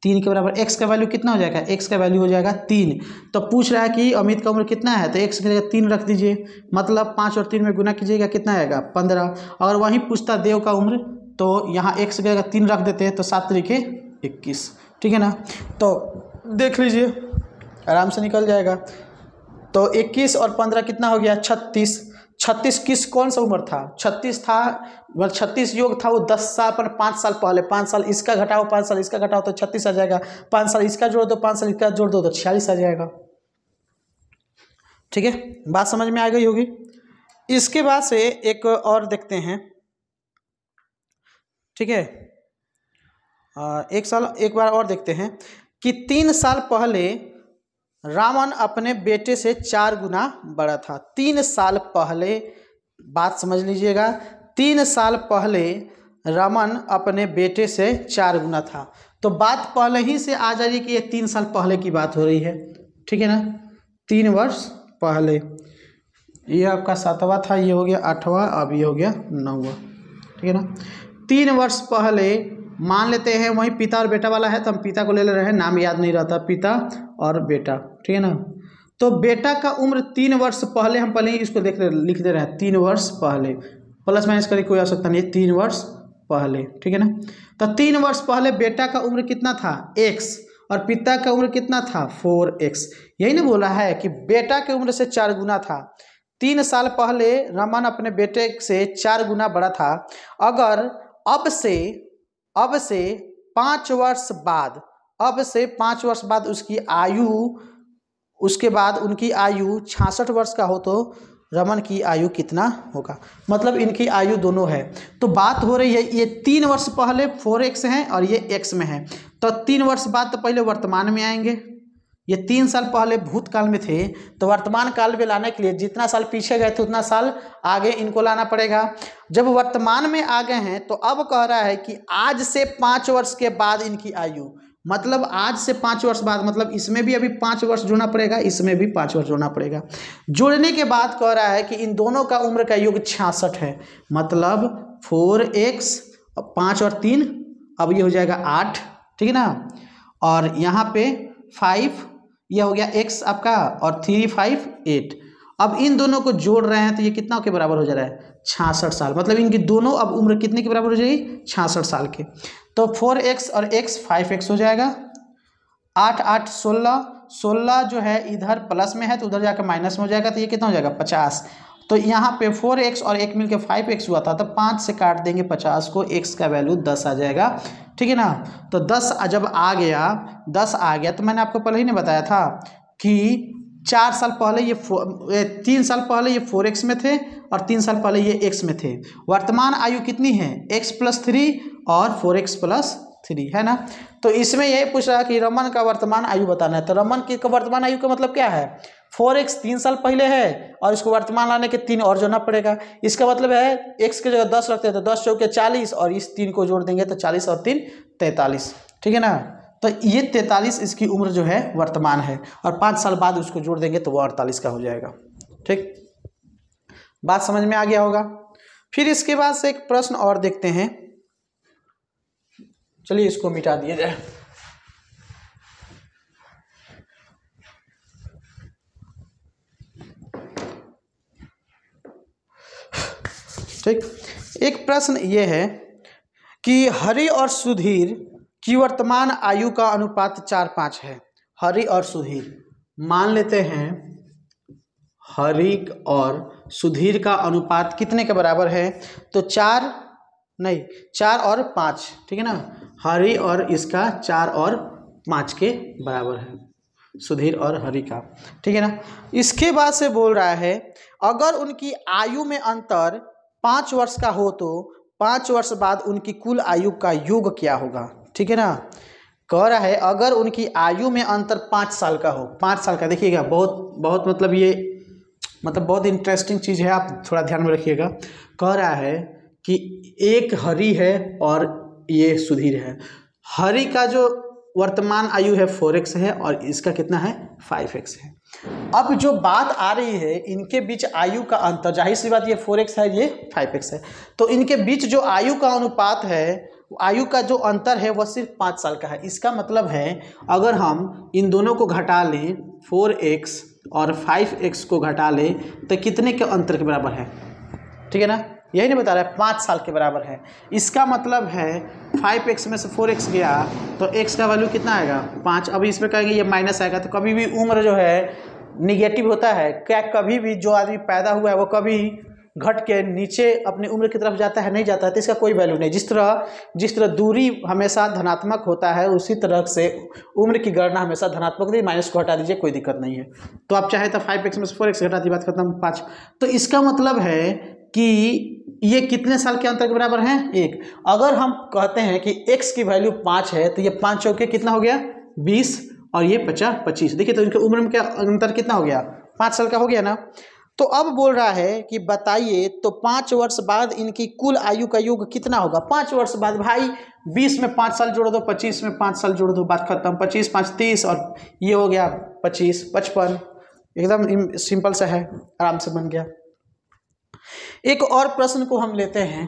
3 के बराबर। x का वैल्यू कितना हो जाएगा, x का वैल्यू हो जाएगा 3। तो पूछ रहा है कि अमित का उम्र कितना है, तो x की जगह 3 रख दीजिए, मतलब 5 और 3 में गुना कीजिएगा, कितना आएगा, 15। अगर वहीं पूछता देव का उम्र तो यहाँ x की जगह 3 रख देते हैं, तो 7 तरीके 21। ठीक है ना, तो देख लीजिए आराम से निकल जाएगा। तो 21 और 15 कितना हो गया, 36। 36 किस कौन सा उम्र था, 36 था, मतलब 36 योग था वो 10 साल पर 5 साल पहले। 5 साल इसका घटाओ, 5 साल इसका घटाओ तो 36 आ जाएगा। 5 साल इसका जोड़ दो, 5 साल इसका जोड़ दो तो 46 आ जाएगा। ठीक है, बात समझ में आ गई होगी। इसके बाद से एक और देखते हैं। ठीक है, एक बार और देखते हैं कि 3 साल पहले रावण अपने बेटे से 4 गुना बड़ा था। 3 साल पहले, बात समझ लीजिएगा, 3 साल पहले रावण अपने बेटे से 4 गुना था। तो बात पहले ही से आ जाएगी कि ये 3 साल पहले की बात हो रही है। ठीक है ना, 3 वर्ष पहले। ये आपका 7वां था, ये हो गया 8वां, अब ये हो गया 9वां। ठीक है ना, 3 वर्ष पहले मान लेते हैं, वहीं पिता और बेटा वाला है तो हम पिता को ले ले रहे हैं, नाम याद नहीं रहता, पिता और बेटा। ठीक है ना, तो बेटा का उम्र 3 वर्ष पहले, हम पहले ही इसको लिख दे रहे हैं, 3 वर्ष पहले, प्लस माइनस करके कोई आवश्यकता नहीं, 3 वर्ष पहले। ठीक है ना, तो 3 वर्ष पहले बेटा का उम्र कितना था, x, और पिता का उम्र कितना था, 4x। यही ना बोला है कि बेटा के उम्र से 4 गुना था। 3 साल पहले रमन अपने बेटे से 4 गुना बड़ा था। अगर अब से 5 वर्ष बाद, अब से 5 वर्ष बाद उसकी आयु, उसके बाद उनकी आयु 66 वर्ष का हो तो रमन की आयु कितना होगा। मतलब इनकी आयु दोनों है। तो बात हो रही है ये 3 वर्ष पहले 4x है और ये x में है, तो 3 वर्ष बाद तो पहले वर्तमान में आएंगे। ये 3 साल पहले भूतकाल में थे, तो वर्तमान काल में लाने के लिए जितना साल पीछे गए थे उतना साल आगे इनको लाना पड़ेगा। जब वर्तमान में आ गए हैं तो अब कह रहा है कि आज से 5 वर्ष के बाद इनकी आयु, मतलब आज से 5 वर्ष बाद, मतलब इसमें भी अभी 5 वर्ष जोड़ना पड़ेगा, इसमें भी 5 वर्ष जोड़ना पड़ेगा। जोड़ने के बाद कह रहा है कि इन दोनों का उम्र का योग 66 है। मतलब 4x 5 और 3, अब ये हो जाएगा 8, ठीक है ना। और यहाँ पे 5, यह हो गया x आपका, और 3 5 8। अब इन दोनों को जोड़ रहे हैं तो ये कितना के बराबर हो जा रहा है, 66 साल। मतलब इनकी दोनों अब उम्र कितने के बराबर हो जाएगी, 66 साल के। तो 4x और x 5x हो जाएगा। 8 8 16, 16 जो है इधर प्लस में है तो उधर जाकर माइनस में हो जाएगा, तो ये कितना हो जाएगा 50। तो यहाँ पे 4x और 1 मिलकर 5x हुआ था, तो 5 से काट देंगे 50 को, x का वैल्यू 10 आ जाएगा, ठीक है ना। तो 10 जब आ गया, 10 आ गया तो मैंने आपको पहले ही नहीं बताया था कि 4 साल पहले ये 3 साल पहले ये 4x में थे और 3 साल पहले ये x में थे। वर्तमान आयु कितनी है, x + 3 और 4x + 3 है ना। तो इसमें यही पूछ रहा है कि रमन का वर्तमान आयु बताना है। तो रमन की वर्तमान आयु का मतलब क्या है, 4x 3 साल पहले है और इसको वर्तमान लाने के 3 और जोड़ना पड़ेगा। इसका मतलब है x की जगह 10 रखते हैं तो 10 चौके 40 और इस 3 को जोड़ देंगे तो 40 और 3 43, ठीक है ना। तो ये 43 इसकी उम्र जो है वर्तमान है, और 5 साल बाद उसको जोड़ देंगे तो वो 48 का हो जाएगा। ठीक, बात समझ में आ गया होगा। फिर इसके बाद से एक प्रश्न और देखते हैं, चलिए इसको मिटा दिया जाए। ठीक, एक प्रश्न ये है कि हरि और सुधीर की वर्तमान आयु का अनुपात 4:5 है। हरि और सुधीर, मान लेते हैं हरि और सुधीर का अनुपात कितने के बराबर है, तो 4 और 5, ठीक है ना। हरि और इसका 4 और 5 के बराबर है, सुधीर और हरि का, ठीक है ना। इसके बाद से बोल रहा है अगर उनकी आयु में अंतर 5 वर्ष का हो तो 5 वर्ष बाद उनकी कुल आयु का योग क्या होगा, ठीक है ना। कह रहा है अगर उनकी आयु में अंतर 5 साल का हो, 5 साल का, देखिएगा बहुत मतलब ये मतलब बहुत इंटरेस्टिंग चीज़ है, आप थोड़ा ध्यान में रखिएगा। कह रहा है कि एक हरि है और ये सुधीर है। हरि का जो वर्तमान आयु है 4x है और इसका कितना है 5x है। अब जो बात आ रही है इनके बीच आयु का अंतर, जाहिर सी बात ये 4x है ये 5x है, तो इनके बीच जो आयु का अनुपात है, आयु का जो अंतर है वह सिर्फ 5 साल का है। इसका मतलब है अगर हम इन दोनों को घटा लें, 4x और 5x को घटा लें तो कितने के अंतर के बराबर है, ठीक है ना। यही नहीं बता रहा है, 5 साल के बराबर है। इसका मतलब है 5x में से 4x गया तो x का वैल्यू कितना आएगा 5। अभी इसमें कहेंगे ये माइनस आएगा, तो कभी भी उम्र जो है निगेटिव होता है क्या, कभी भी जो आदमी पैदा हुआ है वो कभी घट के नीचे अपनी उम्र की तरफ जाता है, नहीं जाता है, तो इसका कोई वैल्यू नहीं। जिस तरह दूरी हमेशा धनात्मक होता है उसी तरह से उम्र की गणना हमेशा धनात्मक होती है। माइनस को हटा दीजिए, कोई दिक्कत नहीं है। तो आप चाहे तो 5x में से 4x घटा दी, बात खत्म, 5। तो इसका मतलब है कि ये कितने साल के अंतर के बराबर हैं 1। अगर हम कहते हैं कि x की वैल्यू 5 है तो ये 5 चौके कितना हो गया 20 और ये 50 25। देखिए तो इनके उम्र में क्या अंतर कितना हो गया 5 साल का हो गया ना। तो अब बोल रहा है कि बताइए तो 5 वर्ष बाद इनकी कुल आयु का योग कितना होगा। 5 वर्ष बाद भाई 20 में 5 साल जोड़ दो, 25 में 5 साल जोड़ दो, बात खत्म। 25 5 30 और ये हो गया 25 55, एकदम सिंपल सा है, आराम से बन गया। एक और प्रश्न को हम लेते हैं,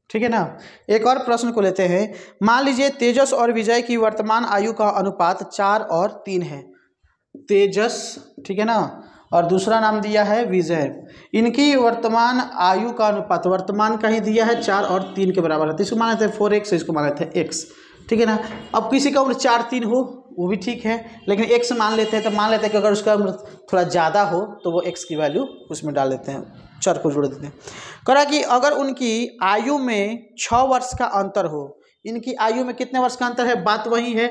ठीक है ना। एक और प्रश्न को लेते हैं। मान लीजिए तेजस और विजय की वर्तमान आयु का अनुपात 4 और 3 है। तेजस, ठीक है ना, और दूसरा नाम दिया है विजय। इनकी वर्तमान आयु का अनुपात, वर्तमान का ही दिया है 4 और 3 के बराबर है। तो इसको माने थे 4x, इसको माने थे x, ठीक है ना। अब किसी का उम्र 4 3 हो वो भी ठीक है, लेकिन x मान लेते हैं, तो मान लेते हैं कि अगर उसका उम्र थोड़ा ज़्यादा हो तो वो x की वैल्यू उसमें डाल देते हैं, चर को जोड़ देते हैं। कहा कि अगर उनकी आयु में 6 वर्ष का अंतर हो, इनकी आयु में कितने वर्ष का अंतर है, बात वही है,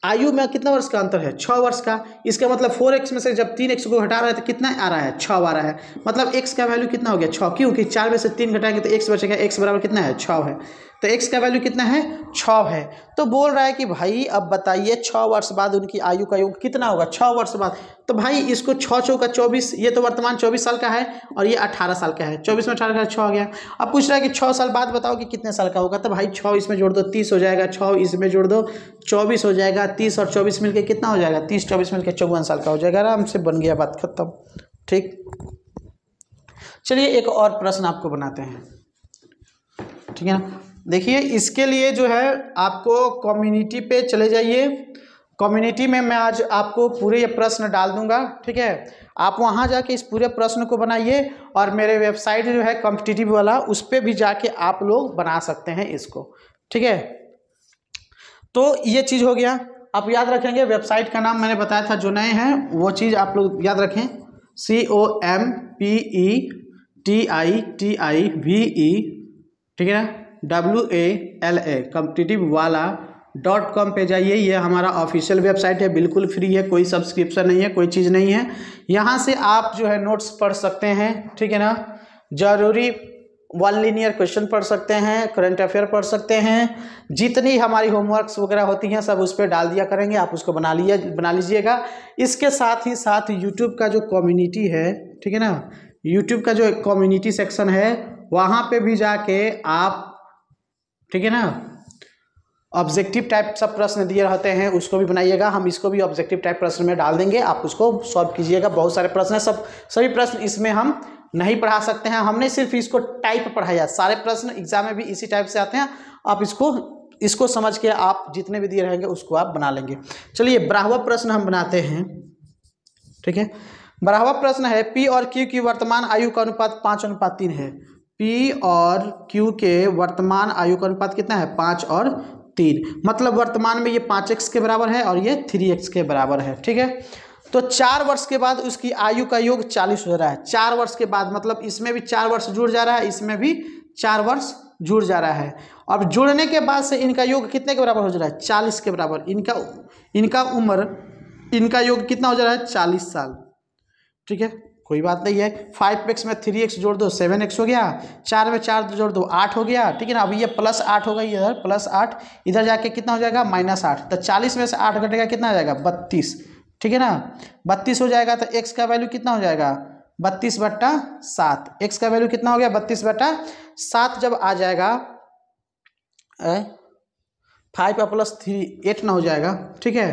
आयु में कितना वर्ष का अंतर है, 6 वर्ष का। इसका मतलब 4x में से जब 3x को हटा रहा है तो कितना आ रहा है, 6 आ रहा है, मतलब x का वैल्यू कितना हो गया, 6, क्योंकि 4 में से 3 घटाएंगे तो x बचेगा, x बराबर कितना है, 6 है, तो x का वैल्यू कितना है, 6 है। तो बोल रहा है कि भाई अब बताइए 6 वर्ष बाद उनकी आयु का योग कितना होगा, 6 वर्ष बाद। तो भाई इसको 6 चौका 24, ये तो वर्तमान 24 साल का है और ये 18 साल का है, 24 में 18 का 6 हो गया। अब पूछ रहा है कि 6 साल बाद बताओ कि कितने साल का होगा, तो भाई 6 इसमें जोड़ दो 30 हो जाएगा, 6 इसमें जोड़ दो 24 हो जाएगा, 30 और 24 मिलके कितना हो जाएगा, 30 24 मिलके 54 साल का हो जाएगा, आराम से बन गया, बात खत्म। ठीक, चलिए एक और प्रश्न आपको बनाते हैं, ठीक है ना। देखिए इसके लिए जो है आपको कम्युनिटी पे चले जाइए, कम्युनिटी में मैं आज आपको पूरे ये प्रश्न डाल दूंगा, ठीक है। आप वहाँ जाके इस पूरे प्रश्न को बनाइए और मेरे वेबसाइट जो है कॉम्पिटिटिव वाला, उस पर भी जाके आप लोग बना सकते हैं इसको, ठीक है। तो ये चीज़ हो गया, आप याद रखेंगे वेबसाइट का नाम मैंने बताया था, जो नए हैं वो चीज़ आप लोग याद रखें, COMPETITIVE, ठीक है ना, WALA competitive.com पे जाइए, ये हमारा ऑफिशियल वेबसाइट है, बिल्कुल फ्री है, कोई सब्सक्रिप्शन नहीं है, कोई चीज़ नहीं है। यहाँ से आप जो है नोट्स पढ़ सकते हैं, ठीक है ना, जरूरी 1 लीनियर क्वेश्चन पढ़ सकते हैं, करंट अफेयर पढ़ सकते हैं, जितनी हमारी होमवर्क्स वगैरह होती हैं सब उस पर डाल दिया करेंगे, आप उसको बना लीजिएगा। इसके साथ ही साथ यूट्यूब का जो कम्युनिटी है, ठीक है ना, यूट्यूब का जो कम्युनिटी सेक्शन है वहाँ पे भी जाके आप, ठीक है ना, ऑब्जेक्टिव टाइप सब प्रश्न दिए रहते हैं उसको भी बनाइएगा, हम इसको भी ऑब्जेक्टिव टाइप प्रश्न में डाल देंगे, आप उसको सॉल्व कीजिएगा। बहुत सारे प्रश्न हैं, सभी प्रश्न इसमें हम नहीं पढ़ा सकते हैं, हमने सिर्फ इसको टाइप पढ़ाया, सारे प्रश्न एग्जाम में भी इसी टाइप से आते हैं, आप इसको समझ के आप जितने भी दिए रहेंगे उसको आप बना लेंगे। चलिए 12वां प्रश्न हम बनाते हैं, ठीक है। 12वां प्रश्न है, P और Q की वर्तमान आयु का अनुपात 5:3 है। P और Q के वर्तमान आयु का अनुपात कितना है, 5 और 3, मतलब वर्तमान में ये 5x के बराबर है और ये 3x के बराबर है, ठीक है। तो 4 वर्ष के बाद उसकी आयु का योग 40 हो रहा है, 4 वर्ष के बाद, मतलब इसमें भी 4 वर्ष जुड़ जा रहा है, इसमें भी 4 वर्ष जुड़ जा रहा है। अब जुड़ने के बाद से इनका योग कितने के बराबर हो जा रहा है, 40 के बराबर, इनका उम्र, इनका योग कितना हो जा रहा है, 40 साल, ठीक है, कोई बात नहीं है। 5x में 3x जोड़ दो 7x हो गया, 4 में 4 जोड़ दो 8 हो गया, ठीक है ना। अब ये +8 हो गई, इधर +8, इधर जाके कितना हो जाएगा, -8, तो 40 में से 8 घटेगा कितना हो जाएगा, 32, ठीक है ना, 32 हो जाएगा। तो x का वैल्यू कितना हो जाएगा, 32/7, x का वैल्यू कितना हो गया, 32/7 जब आ जाएगा, 5 + 3 8 ना हो जाएगा, ठीक है।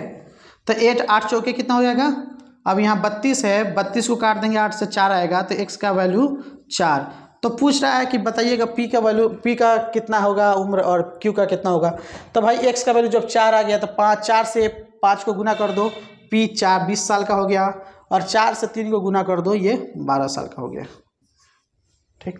तो 8 चौके कितना हो जाएगा, अब यहाँ 32 है, 32 को काट देंगे 8 से 4 आएगा, तो x का वैल्यू 4। तो पूछ रहा है कि बताइएगा P का वैल्यू, P का कितना होगा उम्र और Q का कितना होगा। तो भाई x का वैल्यू जब 4 आ गया तो 4 से 5 को गुना कर दो, P 20 साल का हो गया, और 4 से 3 को गुना कर दो, ये 12 साल का हो गया, ठीक।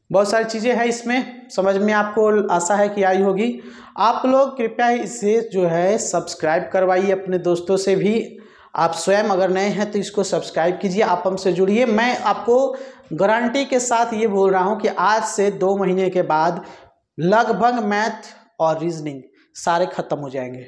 बहुत सारी चीज़ें हैं इसमें, समझ में आपको आशा है कि आई होगी। आप लोग कृपया इसे जो है सब्सक्राइब करवाइए अपने दोस्तों से भी, आप स्वयं अगर नए हैं तो इसको सब्सक्राइब कीजिए, आप हमसे जुड़िए। मैं आपको गारंटी के साथ ये बोल रहा हूँ कि आज से 2 महीने के बाद लगभग मैथ और रीजनिंग सारे खत्म हो जाएंगे,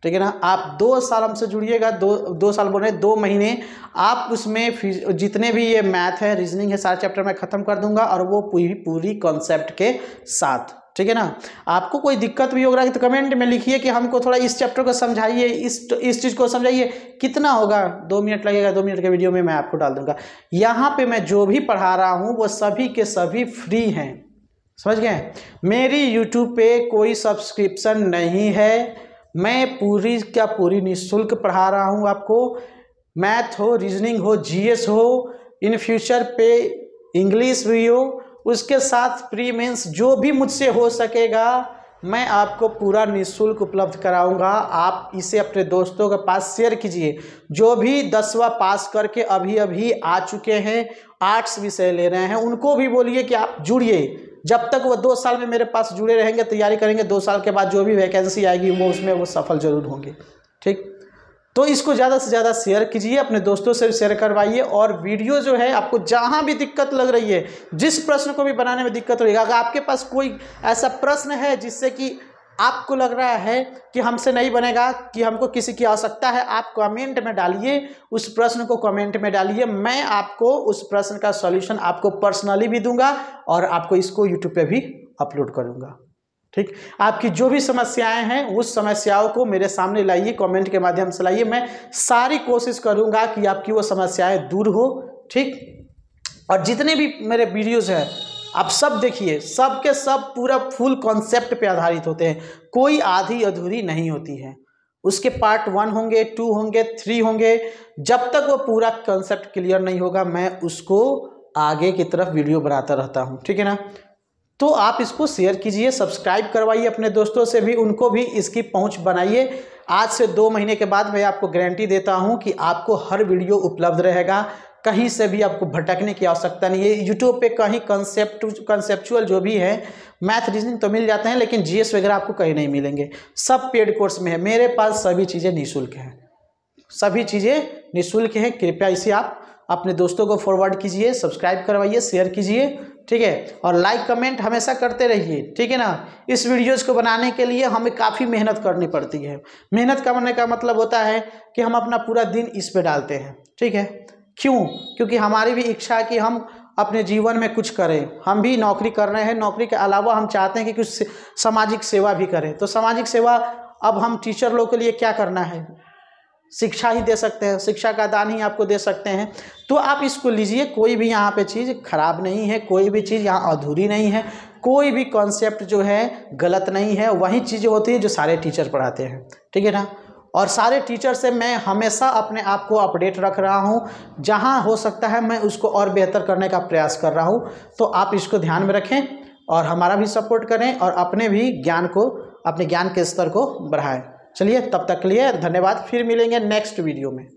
ठीक है ना। आप 2 साल हमसे जुड़िएगा, 2 साल बोल रहे 2 महीने, आप उसमें जितने भी ये मैथ है, रीजनिंग है, सारे चैप्टर मैं ख़त्म कर दूंगा, और वो पूरी कॉन्सेप्ट के साथ, ठीक है ना। आपको कोई दिक्कत भी हो रहा है तो कमेंट में लिखिए कि हमको थोड़ा इस चैप्टर को समझाइए, इस चीज़ को समझाइए, कितना होगा, 2 मिनट लगेगा, 2 मिनट के वीडियो में मैं आपको डाल दूंगा। यहाँ पे मैं जो भी पढ़ा रहा हूँ वो सभी के सभी फ्री हैं, समझ गए। मेरी यूट्यूब पे कोई सब्सक्रिप्शन नहीं है, मैं पूरी निःशुल्क पढ़ा रहा हूँ आपको। मैथ हो, रीजनिंग हो, जीएस हो, इन फ्यूचर पे इंग्लिश भी हो, उसके साथ प्री मेंस जो भी मुझसे हो सकेगा मैं आपको पूरा निःशुल्क उपलब्ध कराऊंगा। आप इसे अपने दोस्तों के पास शेयर कीजिए, जो भी 10वां पास करके अभी आ चुके हैं, आर्ट्स विषय ले रहे हैं, उनको भी बोलिए कि आप जुड़िए, जब तक वो 2 साल में मेरे पास जुड़े रहेंगे, तैयारी करेंगे, 2 साल के बाद जो भी वैकेंसी आएगी वो उसमें वो सफल जरूर होंगे। ठीक, तो इसको ज़्यादा से ज़्यादा शेयर कीजिए, अपने दोस्तों से भी शेयर करवाइए। और वीडियो जो है आपको जहाँ भी दिक्कत लग रही है, जिस प्रश्न को भी बनाने में दिक्कत रहेगा, अगर आपके पास कोई ऐसा प्रश्न है जिससे कि आपको लग रहा है कि हमसे नहीं बनेगा, कि हमको किसी की आवश्यकता है, आप कमेंट में डालिए, उस प्रश्न को कमेंट में डालिए। मैं आपको उस प्रश्न का सॉल्यूशन आपको पर्सनली भी दूंगा और आपको इसको यूट्यूब पे भी अपलोड करूंगा। ठीक, आपकी जो भी समस्याएं हैं उस समस्याओं को मेरे सामने लाइए, कमेंट के माध्यम से लाइए। मैं सारी कोशिश करूंगा कि आपकी वो समस्याएं दूर हो। ठीक, और जितने भी मेरे वीडियोज़ हैं आप सब देखिए, सब के सब पूरा फुल कॉन्सेप्ट पे आधारित होते हैं, कोई आधी अधूरी नहीं होती है। उसके पार्ट 1 होंगे, 2 होंगे, 3 होंगे। जब तक वो पूरा कॉन्सेप्ट क्लियर नहीं होगा मैं उसको आगे की तरफ वीडियो बनाता रहता हूँ। ठीक है ना, तो आप इसको शेयर कीजिए, सब्सक्राइब करवाइए अपने दोस्तों से भी, उनको भी इसकी पहुँच बनाइए। आज से 2 महीने के बाद मैं आपको गारंटी देता हूँ कि आपको हर वीडियो उपलब्ध रहेगा, कहीं से भी आपको भटकने की आवश्यकता नहीं है। यूट्यूब पे कहीं कंसेप्चुअल जो भी है, मैथ रीजनिंग तो मिल जाते हैं, लेकिन जीएस वगैरह आपको कहीं नहीं मिलेंगे, सब पेड कोर्स में है। मेरे पास सभी चीज़ें निःशुल्क हैं, सभी चीज़ें निःशुल्क हैं। कृपया इसे आप अपने दोस्तों को फॉरवर्ड कीजिए, सब्सक्राइब करवाइए, शेयर कीजिए। ठीक है, और लाइक कमेंट हमेशा करते रहिए। ठीक है ना, इस वीडियोज़ को बनाने के लिए हमें काफ़ी मेहनत करनी पड़ती है। मेहनत करने का मतलब होता है कि हम अपना पूरा दिन इस पे डालते हैं। ठीक है, क्यों? क्योंकि हमारी भी इच्छा है कि हम अपने जीवन में कुछ करें। हम भी नौकरी कर रहे हैं, नौकरी के अलावा हम चाहते हैं कि कुछ सामाजिक सेवा भी करें। तो सामाजिक सेवा अब हम टीचर लोग के लिए क्या करना है, शिक्षा ही दे सकते हैं, शिक्षा का दान ही आपको दे सकते हैं। तो आप इसको लीजिए, कोई भी यहाँ पे चीज़ खराब नहीं है, कोई भी चीज़ यहाँ अधूरी नहीं है, कोई भी कॉन्सेप्ट जो है गलत नहीं है। वही चीज़ें होती हैं जो सारे टीचर पढ़ाते हैं। ठीक है ना, और सारे टीचर से मैं हमेशा अपने आप को अपडेट रख रहा हूँ, जहाँ हो सकता है मैं उसको और बेहतर करने का प्रयास कर रहा हूँ। तो आप इसको ध्यान में रखें और हमारा भी सपोर्ट करें और अपने भी ज्ञान को, अपने ज्ञान के स्तर को बढ़ाएं। चलिए, तब तक के लिए धन्यवाद, फिर मिलेंगे नेक्स्ट वीडियो में।